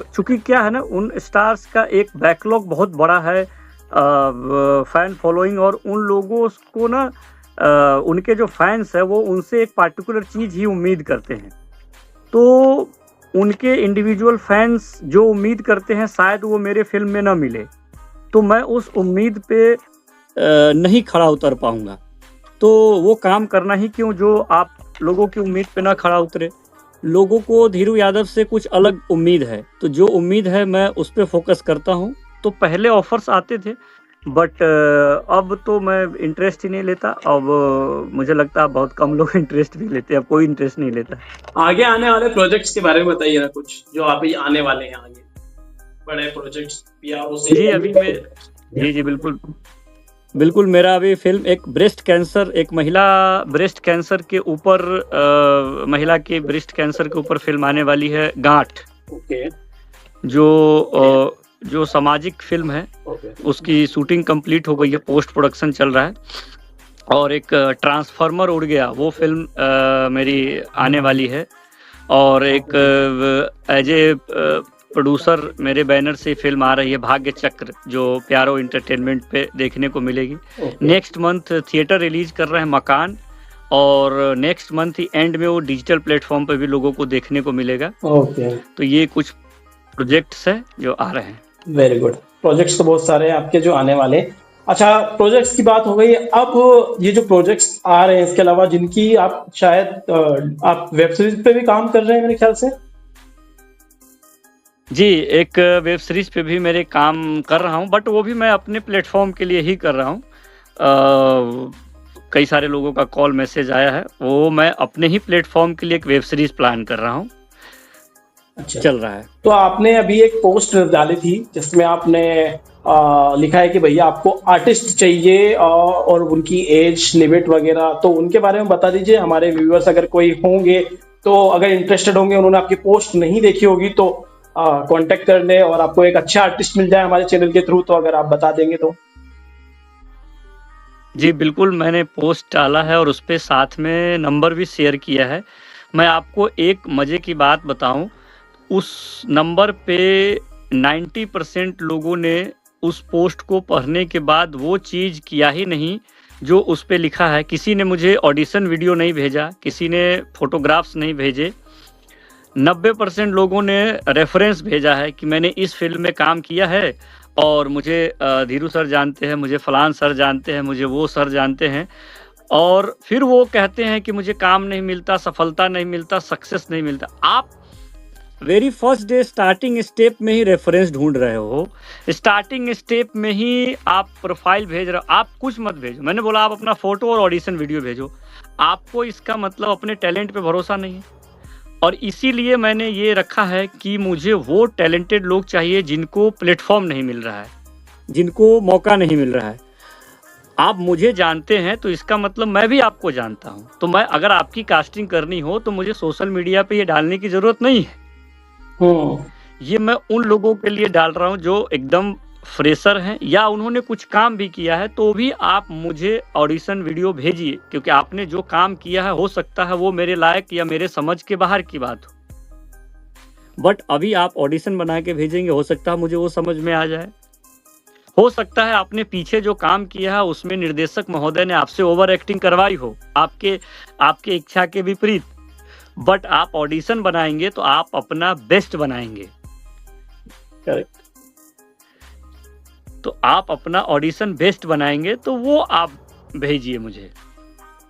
चूंकि क्या है ना, उन स्टार्स का एक बैकलॉग बहुत बड़ा है, फैन फॉलोइंग, और उन लोगों को ना उनके जो फैंस है वो उनसे एक पार्टिकुलर चीज़ ही उम्मीद करते हैं, तो उनके इंडिविजुअल फैंस जो उम्मीद करते हैं शायद वो मेरे फिल्म में ना मिले, तो मैं उस उम्मीद पे नहीं खड़ा उतर पाऊंगा। तो वो काम करना ही क्यों जो आप लोगों की उम्मीद पे ना खड़ा उतरे। लोगों को धीरू यादव से कुछ अलग उम्मीद है, तो जो उम्मीद है मैं उस पर फोकस करता हूँ। तो पहले ऑफर्स आते थे, बट अब तो मैं इंटरेस्ट ही नहीं लेता। अब मुझे लगता है बहुत कम लोग इंटरेस्ट भी लेते हैं, अब कोई इंटरेस्ट नहीं लेता। आगे आने वाले प्रोजेक्ट्स के बारे में बताइए ना कुछ, जो अभी आने वाले हैं आगे बड़े प्रोजेक्ट्स या उसे। जी अभी मैं जी बिल्कुल बिल्कुल, मेरा अभी फिल्म एक ब्रेस्ट कैंसर, एक महिला ब्रेस्ट कैंसर के ऊपर, महिला के ब्रेस्ट कैंसर के ऊपर फिल्म आने वाली है, गांठ। ओके। जो सामाजिक फिल्म है, उसकी शूटिंग कंप्लीट हो गई है, पोस्ट प्रोडक्शन चल रहा है। और एक ट्रांसफार्मर उड़ गया, वो फिल्म मेरी आने वाली है। और एक एज ए प्रोड्यूसर मेरे बैनर से फिल्म आ रही है, भाग्य चक्र, जो प्यारो एंटरटेनमेंट पे देखने को मिलेगी। नेक्स्ट मंथ थिएटर रिलीज कर रहे हैं मकान, और नेक्स्ट मंथ ही एंड में वो डिजिटल प्लेटफॉर्म पे भी लोगों को देखने को मिलेगा। ओके, तो ये कुछ प्रोजेक्ट्स है जो आ रहे हैं। Very good. प्रोजेक्ट्स तो बहुत सारे हैं आपके जो आने वाले। अच्छा, प्रोजेक्ट्स की बात हो गई। अब ये जो प्रोजेक्ट्स आ रहे हैं, इसके अलावा जिनकी आप शायद आप वेब सीरीज पे भी काम कर रहे हैं मेरे ख्याल से। जी, एक वेब सीरीज पे भी मेरे काम कर रहा हूँ, बट वो भी मैं अपने प्लेटफॉर्म के लिए ही कर रहा हूँ। कई सारे लोगों का कॉल मैसेज आया है, वो मैं अपने ही प्लेटफॉर्म के लिए एक वेब सीरीज प्लान कर रहा हूँ। अच्छा, चल रहा है। तो आपने अभी एक पोस्ट डाली थी जिसमें आपने लिखा है कि भैया आपको आर्टिस्ट चाहिए और उनकी एज लिमिट वगैरह, तो उनके बारे में बता दीजिए। हमारे व्यूअर्स अगर कोई होंगे तो अगर इंटरेस्टेड होंगे, उन्होंने आपकी पोस्ट नहीं देखी होगी तो कांटेक्ट कर ले और आपको एक अच्छा आर्टिस्ट मिल जाए हमारे चैनल के थ्रू, तो अगर आप बता देंगे तो। जी बिल्कुल, मैंने पोस्ट डाला है और उस पे साथ में नंबर भी शेयर किया है। मैं आपको एक मज़े की बात बताऊं, उस नंबर पे 90% लोगों ने उस पोस्ट को पढ़ने के बाद वो चीज़ किया ही नहीं जो उस पे लिखा है। किसी ने मुझे ऑडिशन वीडियो नहीं भेजा, किसी ने फोटोग्राफ्स नहीं भेजे। 90% लोगों ने रेफरेंस भेजा है कि मैंने इस फील्ड में काम किया है और मुझे धीरू सर जानते हैं, मुझे फलान सर जानते हैं, मुझे वो सर जानते हैं। और फिर वो कहते हैं कि मुझे काम नहीं मिलता, सफलता नहीं मिलता, सक्सेस नहीं मिलता। आप very first day starting step में ही रेफरेंस ढूंढ रहे हो, स्टार्टिंग स्टेप में ही आप प्रोफाइल भेज रहे हो। आप कुछ मत भेजो, मैंने बोला आप अपना फोटो और ऑडिशन वीडियो भेजो। आपको इसका मतलब अपने टैलेंट पे भरोसा नहीं है। और इसीलिए मैंने ये रखा है कि मुझे वो टैलेंटेड लोग चाहिए जिनको प्लेटफॉर्म नहीं मिल रहा है, जिनको मौका नहीं मिल रहा है। आप मुझे जानते हैं तो इसका मतलब मैं भी आपको जानता हूं। तो मैं अगर आपकी कास्टिंग करनी हो तो मुझे सोशल मीडिया पे ये डालने की जरूरत नहीं है। ये मैं उन लोगों के लिए डाल रहा हूं जो एकदम फ्रेशर हैं या उन्होंने कुछ काम भी किया है, तो भी आप मुझे ऑडिशन वीडियो भेजिए, क्योंकि आपने जो काम किया है हो सकता है वो मेरे लायक या मेरे समझ के बाहर की बात हो। बट अभी आप ऑडिशन बना के भेजेंगे, हो सकता है मुझे वो समझ में आ जाए। हो सकता है आपने पीछे जो काम किया है उसमें निर्देशक महोदय ने आपसे ओवर एक्टिंग करवाई हो, आपके इच्छा के विपरीत। बट आप ऑडिशन बनाएंगे तो आप अपना बेस्ट बनाएंगे। करेक्ट। तो आप अपना ऑडिशन बेस्ट बनाएंगे तो वो आप भेजिए मुझे।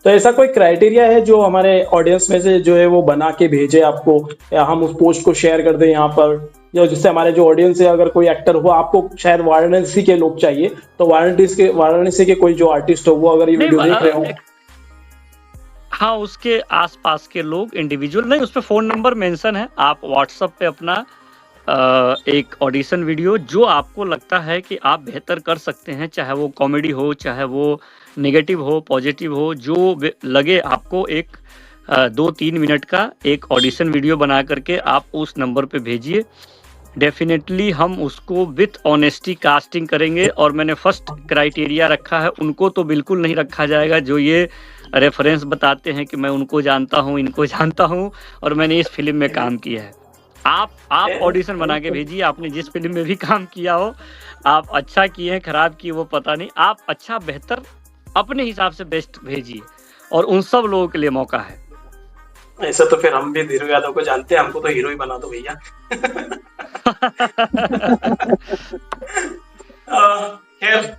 तो ऐसा कोई क्राइटेरिया है जो हमारे ऑडियंस में से जो है वो बना के भेजे आपको, या हम उस पोस्ट को शेयर कर दें यहाँ पर, या जिससे हमारे जो ऑडियंस है, अगर कोई एक्टर हो, आपको शायद वाराणसी के लोग चाहिए, तो वाराणसी के कोई जो आर्टिस्ट हो वो अगर ये वीडियो देख रहे हो। हाँ, उसके आसपास के लोग इंडिविजुअल नहीं, उस पर फोन नंबर मेंशन है। आप व्हाट्सएप पे अपना एक ऑडिशन वीडियो जो आपको लगता है कि आप बेहतर कर सकते हैं, चाहे वो कॉमेडी हो, चाहे वो नेगेटिव हो, पॉजिटिव हो, जो लगे आपको, एक 2-3 मिनट का एक ऑडिशन वीडियो बना करके आप उस नंबर पे भेजिए। डेफिनेटली हम उसको विथ ऑनेस्टी कास्टिंग करेंगे। और मैंने फर्स्ट क्राइटेरिया रखा है, उनको तो बिल्कुल नहीं रखा जाएगा जो ये रेफरेंस बताते हैं कि मैं उनको जानता हूँ, इनको जानता हूँ और मैंने इस फिल्म में काम किया है। आप ऑडिशन बना के भेजिए, आपने जिस फिल्म में भी काम किया हो। आप अच्छा किए हैं, खराब किए वो पता नहीं, आप अच्छा बेहतर अपने हिसाब से बेस्ट भेजिए और उन सब लोगों के लिए मौका है। ऐसा तो फिर हम भी धीरू यादव को जानते हैं, हमको तो हीरो ही बना दो भैया। खैर,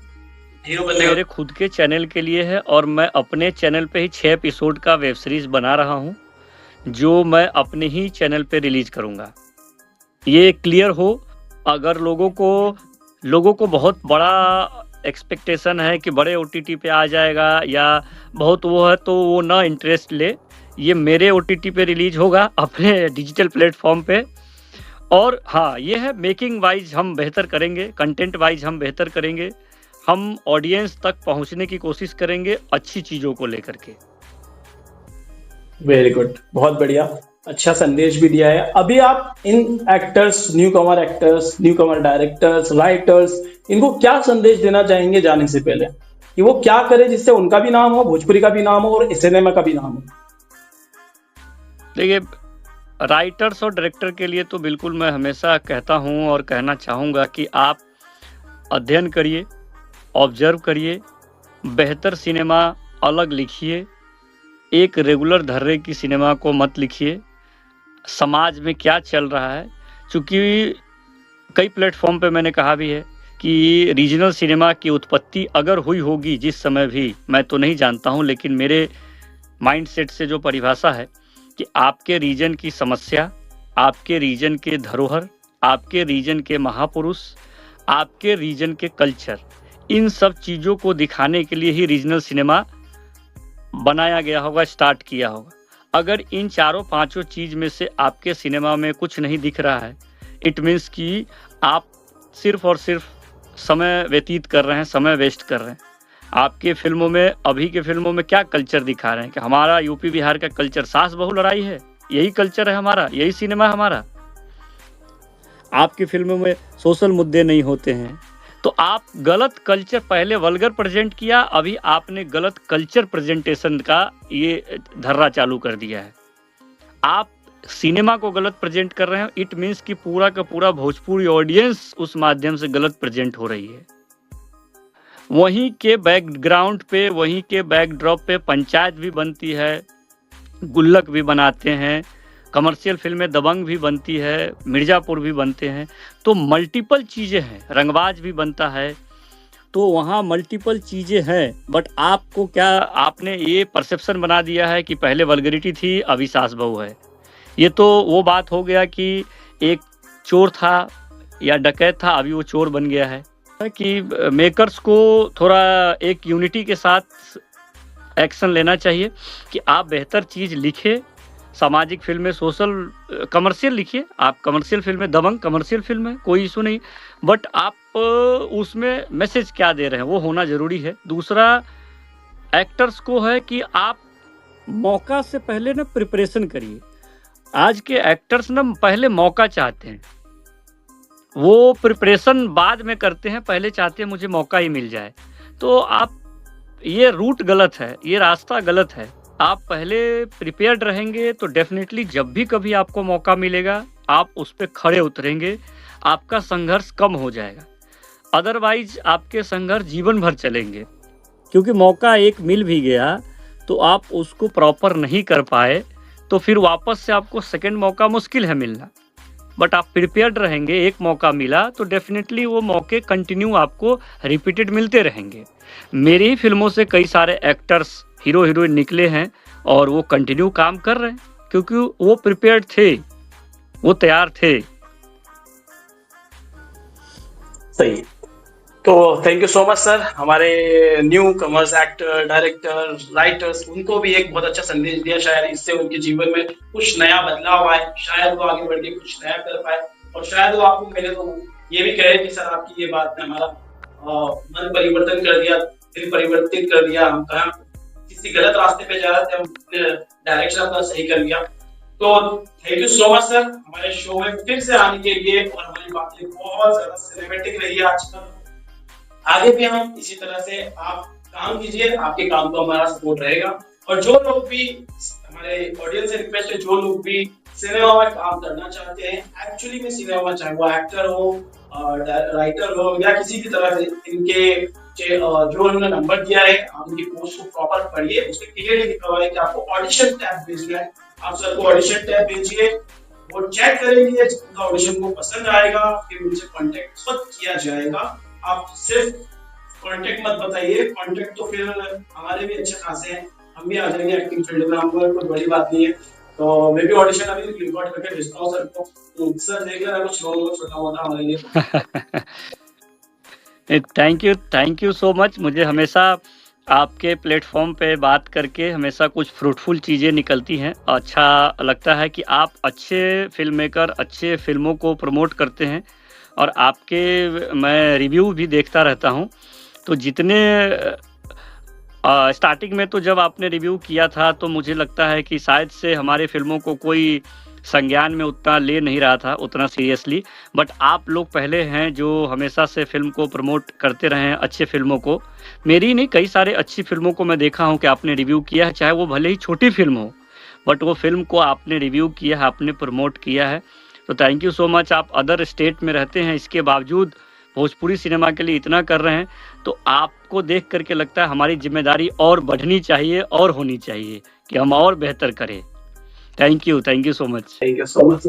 हीरो बनने मेरे खुद के चैनल के लिए है और मैं अपने चैनल पे ही 6 एपिसोड का वेब सीरीज बना रहा हूँ जो मैं अपने ही चैनल पे रिलीज करूँगा। ये क्लियर हो। अगर लोगों को बहुत बड़ा एक्सपेक्टेशन है कि बड़े OTT पे आ जाएगा या बहुत वो है, तो वो ना इंटरेस्ट ले। ये मेरे OTT पे रिलीज होगा, अपने डिजिटल प्लेटफॉर्म पे। और हाँ, ये है मेकिंग वाइज हम बेहतर करेंगे, कंटेंट वाइज हम बेहतर करेंगे, हम ऑडियंस तक पहुंचने की कोशिश करेंगे अच्छी चीज़ों को लेकर के। वेरी गुड, बहुत बढ़िया, अच्छा संदेश भी दिया है। अभी आप इन एक्टर्स, न्यू कमर डायरेक्टर्स, राइटर्स, इनको क्या संदेश देना चाहेंगे जाने से पहले, कि वो क्या करे जिससे उनका भी नाम हो, भोजपुरी का भी नाम हो और सिनेमा का भी नाम हो? देखिए, राइटर्स और डायरेक्टर के लिए तो बिल्कुल मैं हमेशा कहता हूँ और कहना चाहूँगा कि आप अध्ययन करिए, ऑब्जर्व करिए, बेहतर सिनेमा अलग लिखिए एक रेगुलर धर्रे की सिनेमा को मत लिखिए। समाज में क्या चल रहा है, चूँकि कई प्लेटफ़ॉर्म पे मैंने कहा भी है कि रीजनल सिनेमा की उत्पत्ति अगर हुई होगी जिस समय भी, मैं तो नहीं जानता हूँ, लेकिन मेरे माइंडसेट से जो परिभाषा है कि आपके रीजन की समस्या, आपके रीजन के धरोहर, आपके रीजन के महापुरुष, आपके रीजन के कल्चर, इन सब चीज़ों को दिखाने के लिए ही रीजनल सिनेमा बनाया गया होगा, स्टार्ट किया होगा। अगर इन चारों पांचों चीज़ में से आपके सिनेमा में कुछ नहीं दिख रहा है, इट मीन्स कि आप सिर्फ और सिर्फ समय व्यतीत कर रहे हैं, समय वेस्ट कर रहे हैं। आपके फिल्मों में, अभी के फिल्मों में क्या कल्चर दिखा रहे हैं कि हमारा यूपी बिहार का कल्चर सास बहू लड़ाई है, यही कल्चर है हमारा, यही सिनेमा है हमारा। आपकी फिल्मों में सोशल मुद्दे नहीं होते हैं, तो आप गलत कल्चर, पहले वल्गर प्रेजेंट किया, अभी आपने गलत कल्चर प्रेजेंटेशन का ये धर्रा चालू कर दिया है। आप सिनेमा को गलत प्रेजेंट कर रहे हैं, इट मीन्स कि पूरा का पूरा भोजपुरी ऑडियंस उस माध्यम से गलत प्रेजेंट हो रही है। वहीं के बैकग्राउंड पे, वहीं के बैकड्रॉप पे पंचायत भी बनती है, गुल्लक भी बनाते हैं, कमर्शियल फिल्में दबंग भी बनती है, मिर्ज़ापुर भी बनते हैं, तो मल्टीपल चीज़ें हैं, रंगबाज भी बनता है, तो वहाँ मल्टीपल चीज़ें हैं। बट आपको क्या, आपने ये परसेप्शन बना दिया है कि पहले वल्गरिटी थी, अभी सास बहू है। ये तो वो बात हो गया कि एक चोर था या डकैत था, अभी वो चोर बन गया है। कि मेकर्स को थोड़ा एक यूनिटी के साथ एक्शन लेना चाहिए कि आप बेहतर चीज़ लिखिए, सामाजिक फिल्में, सोशल, कमर्शियल लिखिए। आप कमर्शियल फिल्में, दबंग कमर्शियल फिल्म है, कोई इशू नहीं, बट आप उसमें मैसेज क्या दे रहे हैं वो होना ज़रूरी है। दूसरा, एक्टर्स को है कि आप मौका से पहले ना प्रिपरेशन करिए। आज के एक्टर्स ना पहले मौका चाहते हैं, वो प्रिपरेशन बाद में करते हैं, पहले चाहते हैं मुझे मौका ही मिल जाए। तो आप, ये रूट गलत है, ये रास्ता गलत है। आप पहले प्रिपेयर्ड रहेंगे तो डेफिनेटली जब भी कभी आपको मौका मिलेगा आप उस पर खड़े उतरेंगे, आपका संघर्ष कम हो जाएगा। अदरवाइज आपके संघर्ष जीवन भर चलेंगे, क्योंकि मौका एक मिल भी गया तो आप उसको प्रॉपर नहीं कर पाए तो फिर वापस से आपको सेकंड मौका मुश्किल है मिलना। बट आप प्रिपेयर्ड रहेंगे, एक मौका मिला तो डेफिनेटली वो मौके कंटिन्यू आपको रिपीटेड मिलते रहेंगे। मेरी ही फिल्मों से कई सारे एक्टर्स, हीरो हीरोइन निकले हैं और वो कंटिन्यू काम कर रहे हैं, क्योंकि वो प्रिपेयर्ड थे, वो तैयार थे। सही। तो thank you so much sir, हमारे newcomers actor, director, writers, उनको भी एक बहुत अच्छा संदेश दिया, शायद इससे उनके जीवन में कुछ नया बदलाव आए, शायद वो आगे बढ़ के कुछ नया कर पाए, और शायद वो आपको मिले तो ये भी कहे कि सर आपकी ये बात ने हमारा मन परिवर्तन कर दिया, दिल परिवर्तित कर दिया, हम कहा किसी गलत रास्ते पे जा रहे थे, हमने डायरेक्शन अपना सही कर लिया। तो thank you so much sir हमारे शो में फिर से आने के लिए, और हमारी बातें बहुत ज्यादा सिनेमैटिक रही है आजकल। आगे भी हम इसी तरह से आप काम कीजिए, आपके काम को हमारा सपोर्ट रहेगा। और जो लोग भी, हमारे ऑडियंस से रिक्वेस्ट है, जो लोग भी सिनेमा में काम करना चाहते हैं, एक्चुअली में सिनेमा में, चाहे वो एक्टर हो, राइटर हो, या किसी भी तरह से, इनके जो उन्होंने नंबर दिया है, आप उनकी पोस्ट को प्रॉपर पढ़िए, उसमें क्लियरली लिखा हुआ है कि आपको ऑडिशन टैब भेजना है। आप सर को ऑडिशन टैब भेजिए, वो चेक करेंगे, जिनका ऑडिशन को पसंद आएगा फिर उनसे कॉन्टेक्ट खुद किया जाएगा। आप सिर्फ कॉन्टेक्ट मत बताइए, कॉन्टेक्ट तो फिर हमारे भी अच्छे खासे हैं, हम भी आ जाएंगे एक्टिंग फील्ड में, हमको कोई बड़ी बात नहीं है। तो मैं भी ऑडिशन अभी रिकॉर्ड करके भेजता हूँ सर को, तो सर देख लेना कुछ छोटा मोटा हमारे लिए। Thank you so much. मुझे हमेशा आपके प्लेटफॉर्म पे बात करके हमेशा कुछ फ्रूटफुल चीज़ें निकलती हैं। अच्छा लगता है कि आप अच्छे फिल्म मेकर, अच्छे फिल्मों को प्रमोट करते हैं, और आपके मैं रिव्यू भी देखता रहता हूं। तो जितने स्टार्टिंग में तो जब आपने रिव्यू किया था तो मुझे लगता है कि शायद से हमारे फिल्मों को कोई संज्ञान में उतना ले नहीं रहा था, उतना सीरियसली। बट आप लोग पहले हैं जो हमेशा से फिल्म को प्रमोट करते रहे हैं, अच्छे फिल्मों को। मेरी नहीं, कई सारे अच्छी फिल्मों को मैं देखा हूं कि आपने रिव्यू किया है, चाहे वो भले ही छोटी फिल्म हो, बट वो फिल्म को आपने रिव्यू किया है, आपने प्रमोट किया है। तो थैंक यू सो मच। आप अदर स्टेट में रहते हैं, इसके बावजूद भोजपुरी सिनेमा के लिए इतना कर रहे हैं, तो आपको देख करके लगता है हमारी जिम्मेदारी और बढ़नी चाहिए और होनी चाहिए, कि हम और बेहतर करें। Thank you so much. Thank you so much.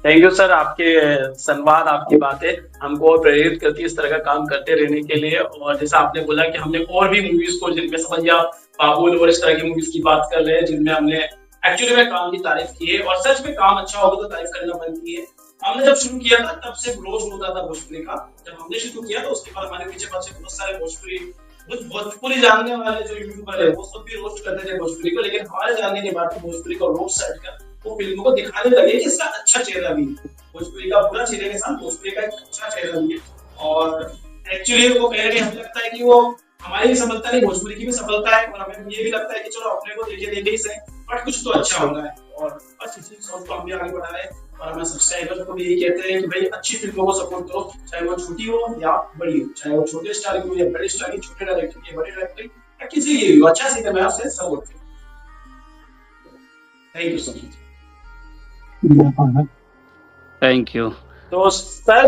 Thank you sir, आपके संवाद, आपकी बातें हमको और प्रेरित करती है इस तरह का काम करते रहने के लिए। और जैसा आपने बोला कि हमने और भी मूवीज को, जिनमें समझिए आप बाबुल और इस तरह की मूवीज की बात कर रहे हैं, जिनमें हमने एक्चुअली में काम की तारीफ की है, और सच में काम अच्छा होगा तो तारीफ करना बंद की है। हमने जब शुरू किया था तब से ग्रोथ होता था भोजपुरी का। जब हमने शुरू किया तो उसके बाद हमारे पीछे पास बहुत सारे भोजपुरी जानने वाले जो यूट्यूबर है वो सब भी रोस्ट करते थे भोजपुरी को, लेकिन हमारे जानने के बाद भोजपुरी को रोस्ट साइड कर वो फिल्मों को दिखाने लगे कि इसका अच्छा चेहरा भी है, भोजपुरी का बुरा चेहरे के साथ भोजपुरी का एक अच्छा चेहरा भी है। और एक्चुअली वो कह रहे, हमें लगता है कि वो हमारी भी सफलता नहीं, भोजपुरी की भी सफलता है, और हमें ये भी लगता है कि चलो अपने को देखे देखे ही सही, बट कुछ तो अच्छा होना है। और बस इसी सोच को हम भी आगे बढ़ा रहे हैं। और हमें सब्सक्राइबर को भी यही कहते हैं कि भाई अच्छी फिल्मों को सपोर्ट करो, चाहे वो छोटी हो या बड़ी हो, चाहे वो छोटे स्टार की हो या बड़े स्टार की, छोटे डायरेक्टर की या बड़े डायरेक्टर की, या किसी की भी हो, अच्छा सिनेमा से सपोर्ट करो। Thank you so much. Thank you. तो सर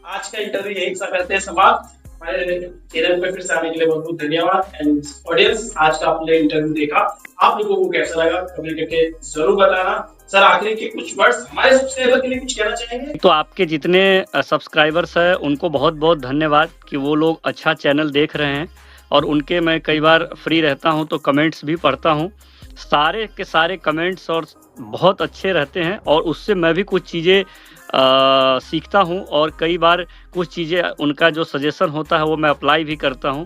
आज का इंटरव्यू यही सा करते हैं समाप्त। हमारे चैनल पे फिर से आने के लिए बहुत बहुत धन्यवाद। एंड ऑडियंस, आज का आपने इंटरव्यू देखा, आप लोगों को कैसा लगा कमेंट करके जरूर बताना। सर आखिरी के कुछ वर्ड्स हमारे सब्सक्राइबर के लिए कुछ कहना चाहेंगे? तो आपके जितने सब्सक्राइबर्स हैं उनको बहुत बहुत धन्यवाद कि वो लोग अच्छा चैनल देख रहे हैं, और उनके मैं कई बार फ्री रहता हूं तो कमेंट्स भी पढ़ता हूं। सारे के सारे कमेंट्स और बहुत अच्छे रहते हैं, और उससे मैं भी कुछ चीज़ें सीखता हूं, और कई बार कुछ चीज़ें उनका जो सजेशन होता है वो मैं अप्लाई भी करता हूं।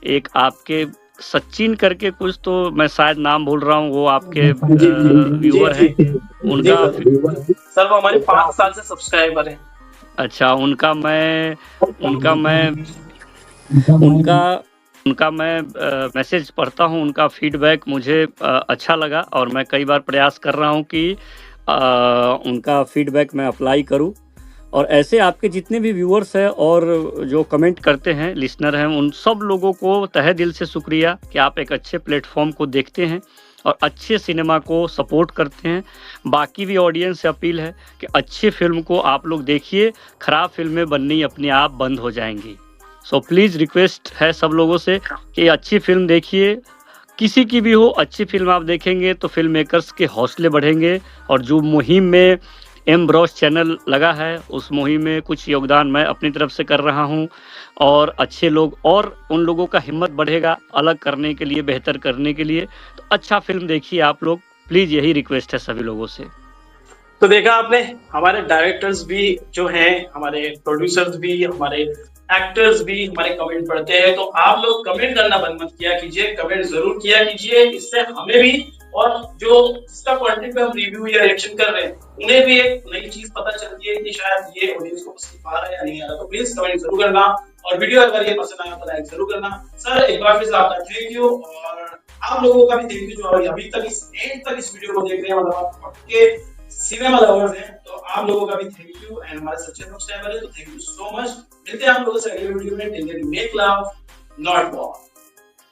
एक आपके सचिन करके कुछ, तो मैं शायद नाम भूल रहा हूँ, वो आपके व्यूअर हैं, उनका सर वो हमारे 5 साल से सब्सक्राइबर हैं। अच्छा, उनका मैं मैसेज पढ़ता हूँ, उनका फीडबैक मुझे अच्छा लगा, और मैं कई बार प्रयास कर रहा हूँ कि उनका फीडबैक मैं अप्लाई करूँ। और ऐसे आपके जितने भी व्यूअर्स हैं और जो कमेंट करते हैं, लिसनर हैं, उन सब लोगों को तहे दिल से शुक्रिया कि आप एक अच्छे प्लेटफॉर्म को देखते हैं और अच्छे सिनेमा को सपोर्ट करते हैं। बाकी भी ऑडियंस से अपील है कि अच्छी फिल्म को आप लोग देखिए, ख़राब फिल्में बननी अपने आप बंद हो जाएंगी। सो प्लीज़ रिक्वेस्ट है सब लोगों से कि अच्छी फिल्म देखिए, किसी की भी हो, अच्छी फिल्म आप देखेंगे तो फिल्म मेकर्स के हौसले बढ़ेंगे। और जो मुहिम में एम ब्रॉस चैनल लगा है, उस मुहिम में कुछ योगदान मैं अपनी तरफ से कर रहा हूं, और अच्छे लोग और उन लोगों का हिम्मत बढ़ेगा अलग करने के लिए, बेहतर करने के लिए। तो अच्छा फिल्म देखिए आप लोग, प्लीज़, यही रिक्वेस्ट है सभी लोगों से। तो देखा आपने, हमारे डायरेक्टर्स भी जो हैं, हमारे प्रोड्यूसर्स भी, हमारे एक्टर्स भी हमारे कमेंट पढ़ते हैं। तो आप लोग कमेंट करना बंद मत किया कीजिए, कमेंट जरूर किया कीजिए, इससे हमें भी और जो जिसका कंटेंट पे हम रिव्यू या रिएक्शन कर रहे हैं उन्हें भी एक नई चीज पता चलती है कि शायद ये ऑडियंस को पसंद आ रहा है या नहीं आ रहा। तो प्लीज कमेंट जरूर करना, और वीडियो अगर ये पसंद आया तो लाइक जरूर करना। सर एक बार फिर से आपका थैंक यू, और आप लोगों का भी थैंक यू जो अभी तक इस एंड तक इस वीडियो को देख रहे हैं, मतलब आप पक्के सिनेमा लवर्स हैं। तो आप लोगों का भी थैंक यू, एंड हमारे सच्चे सब्सक्राइबर है तो थैंक यू सो मच। मिलते हैं आप लोगों से अगले वीडियो में। Till then make love not war.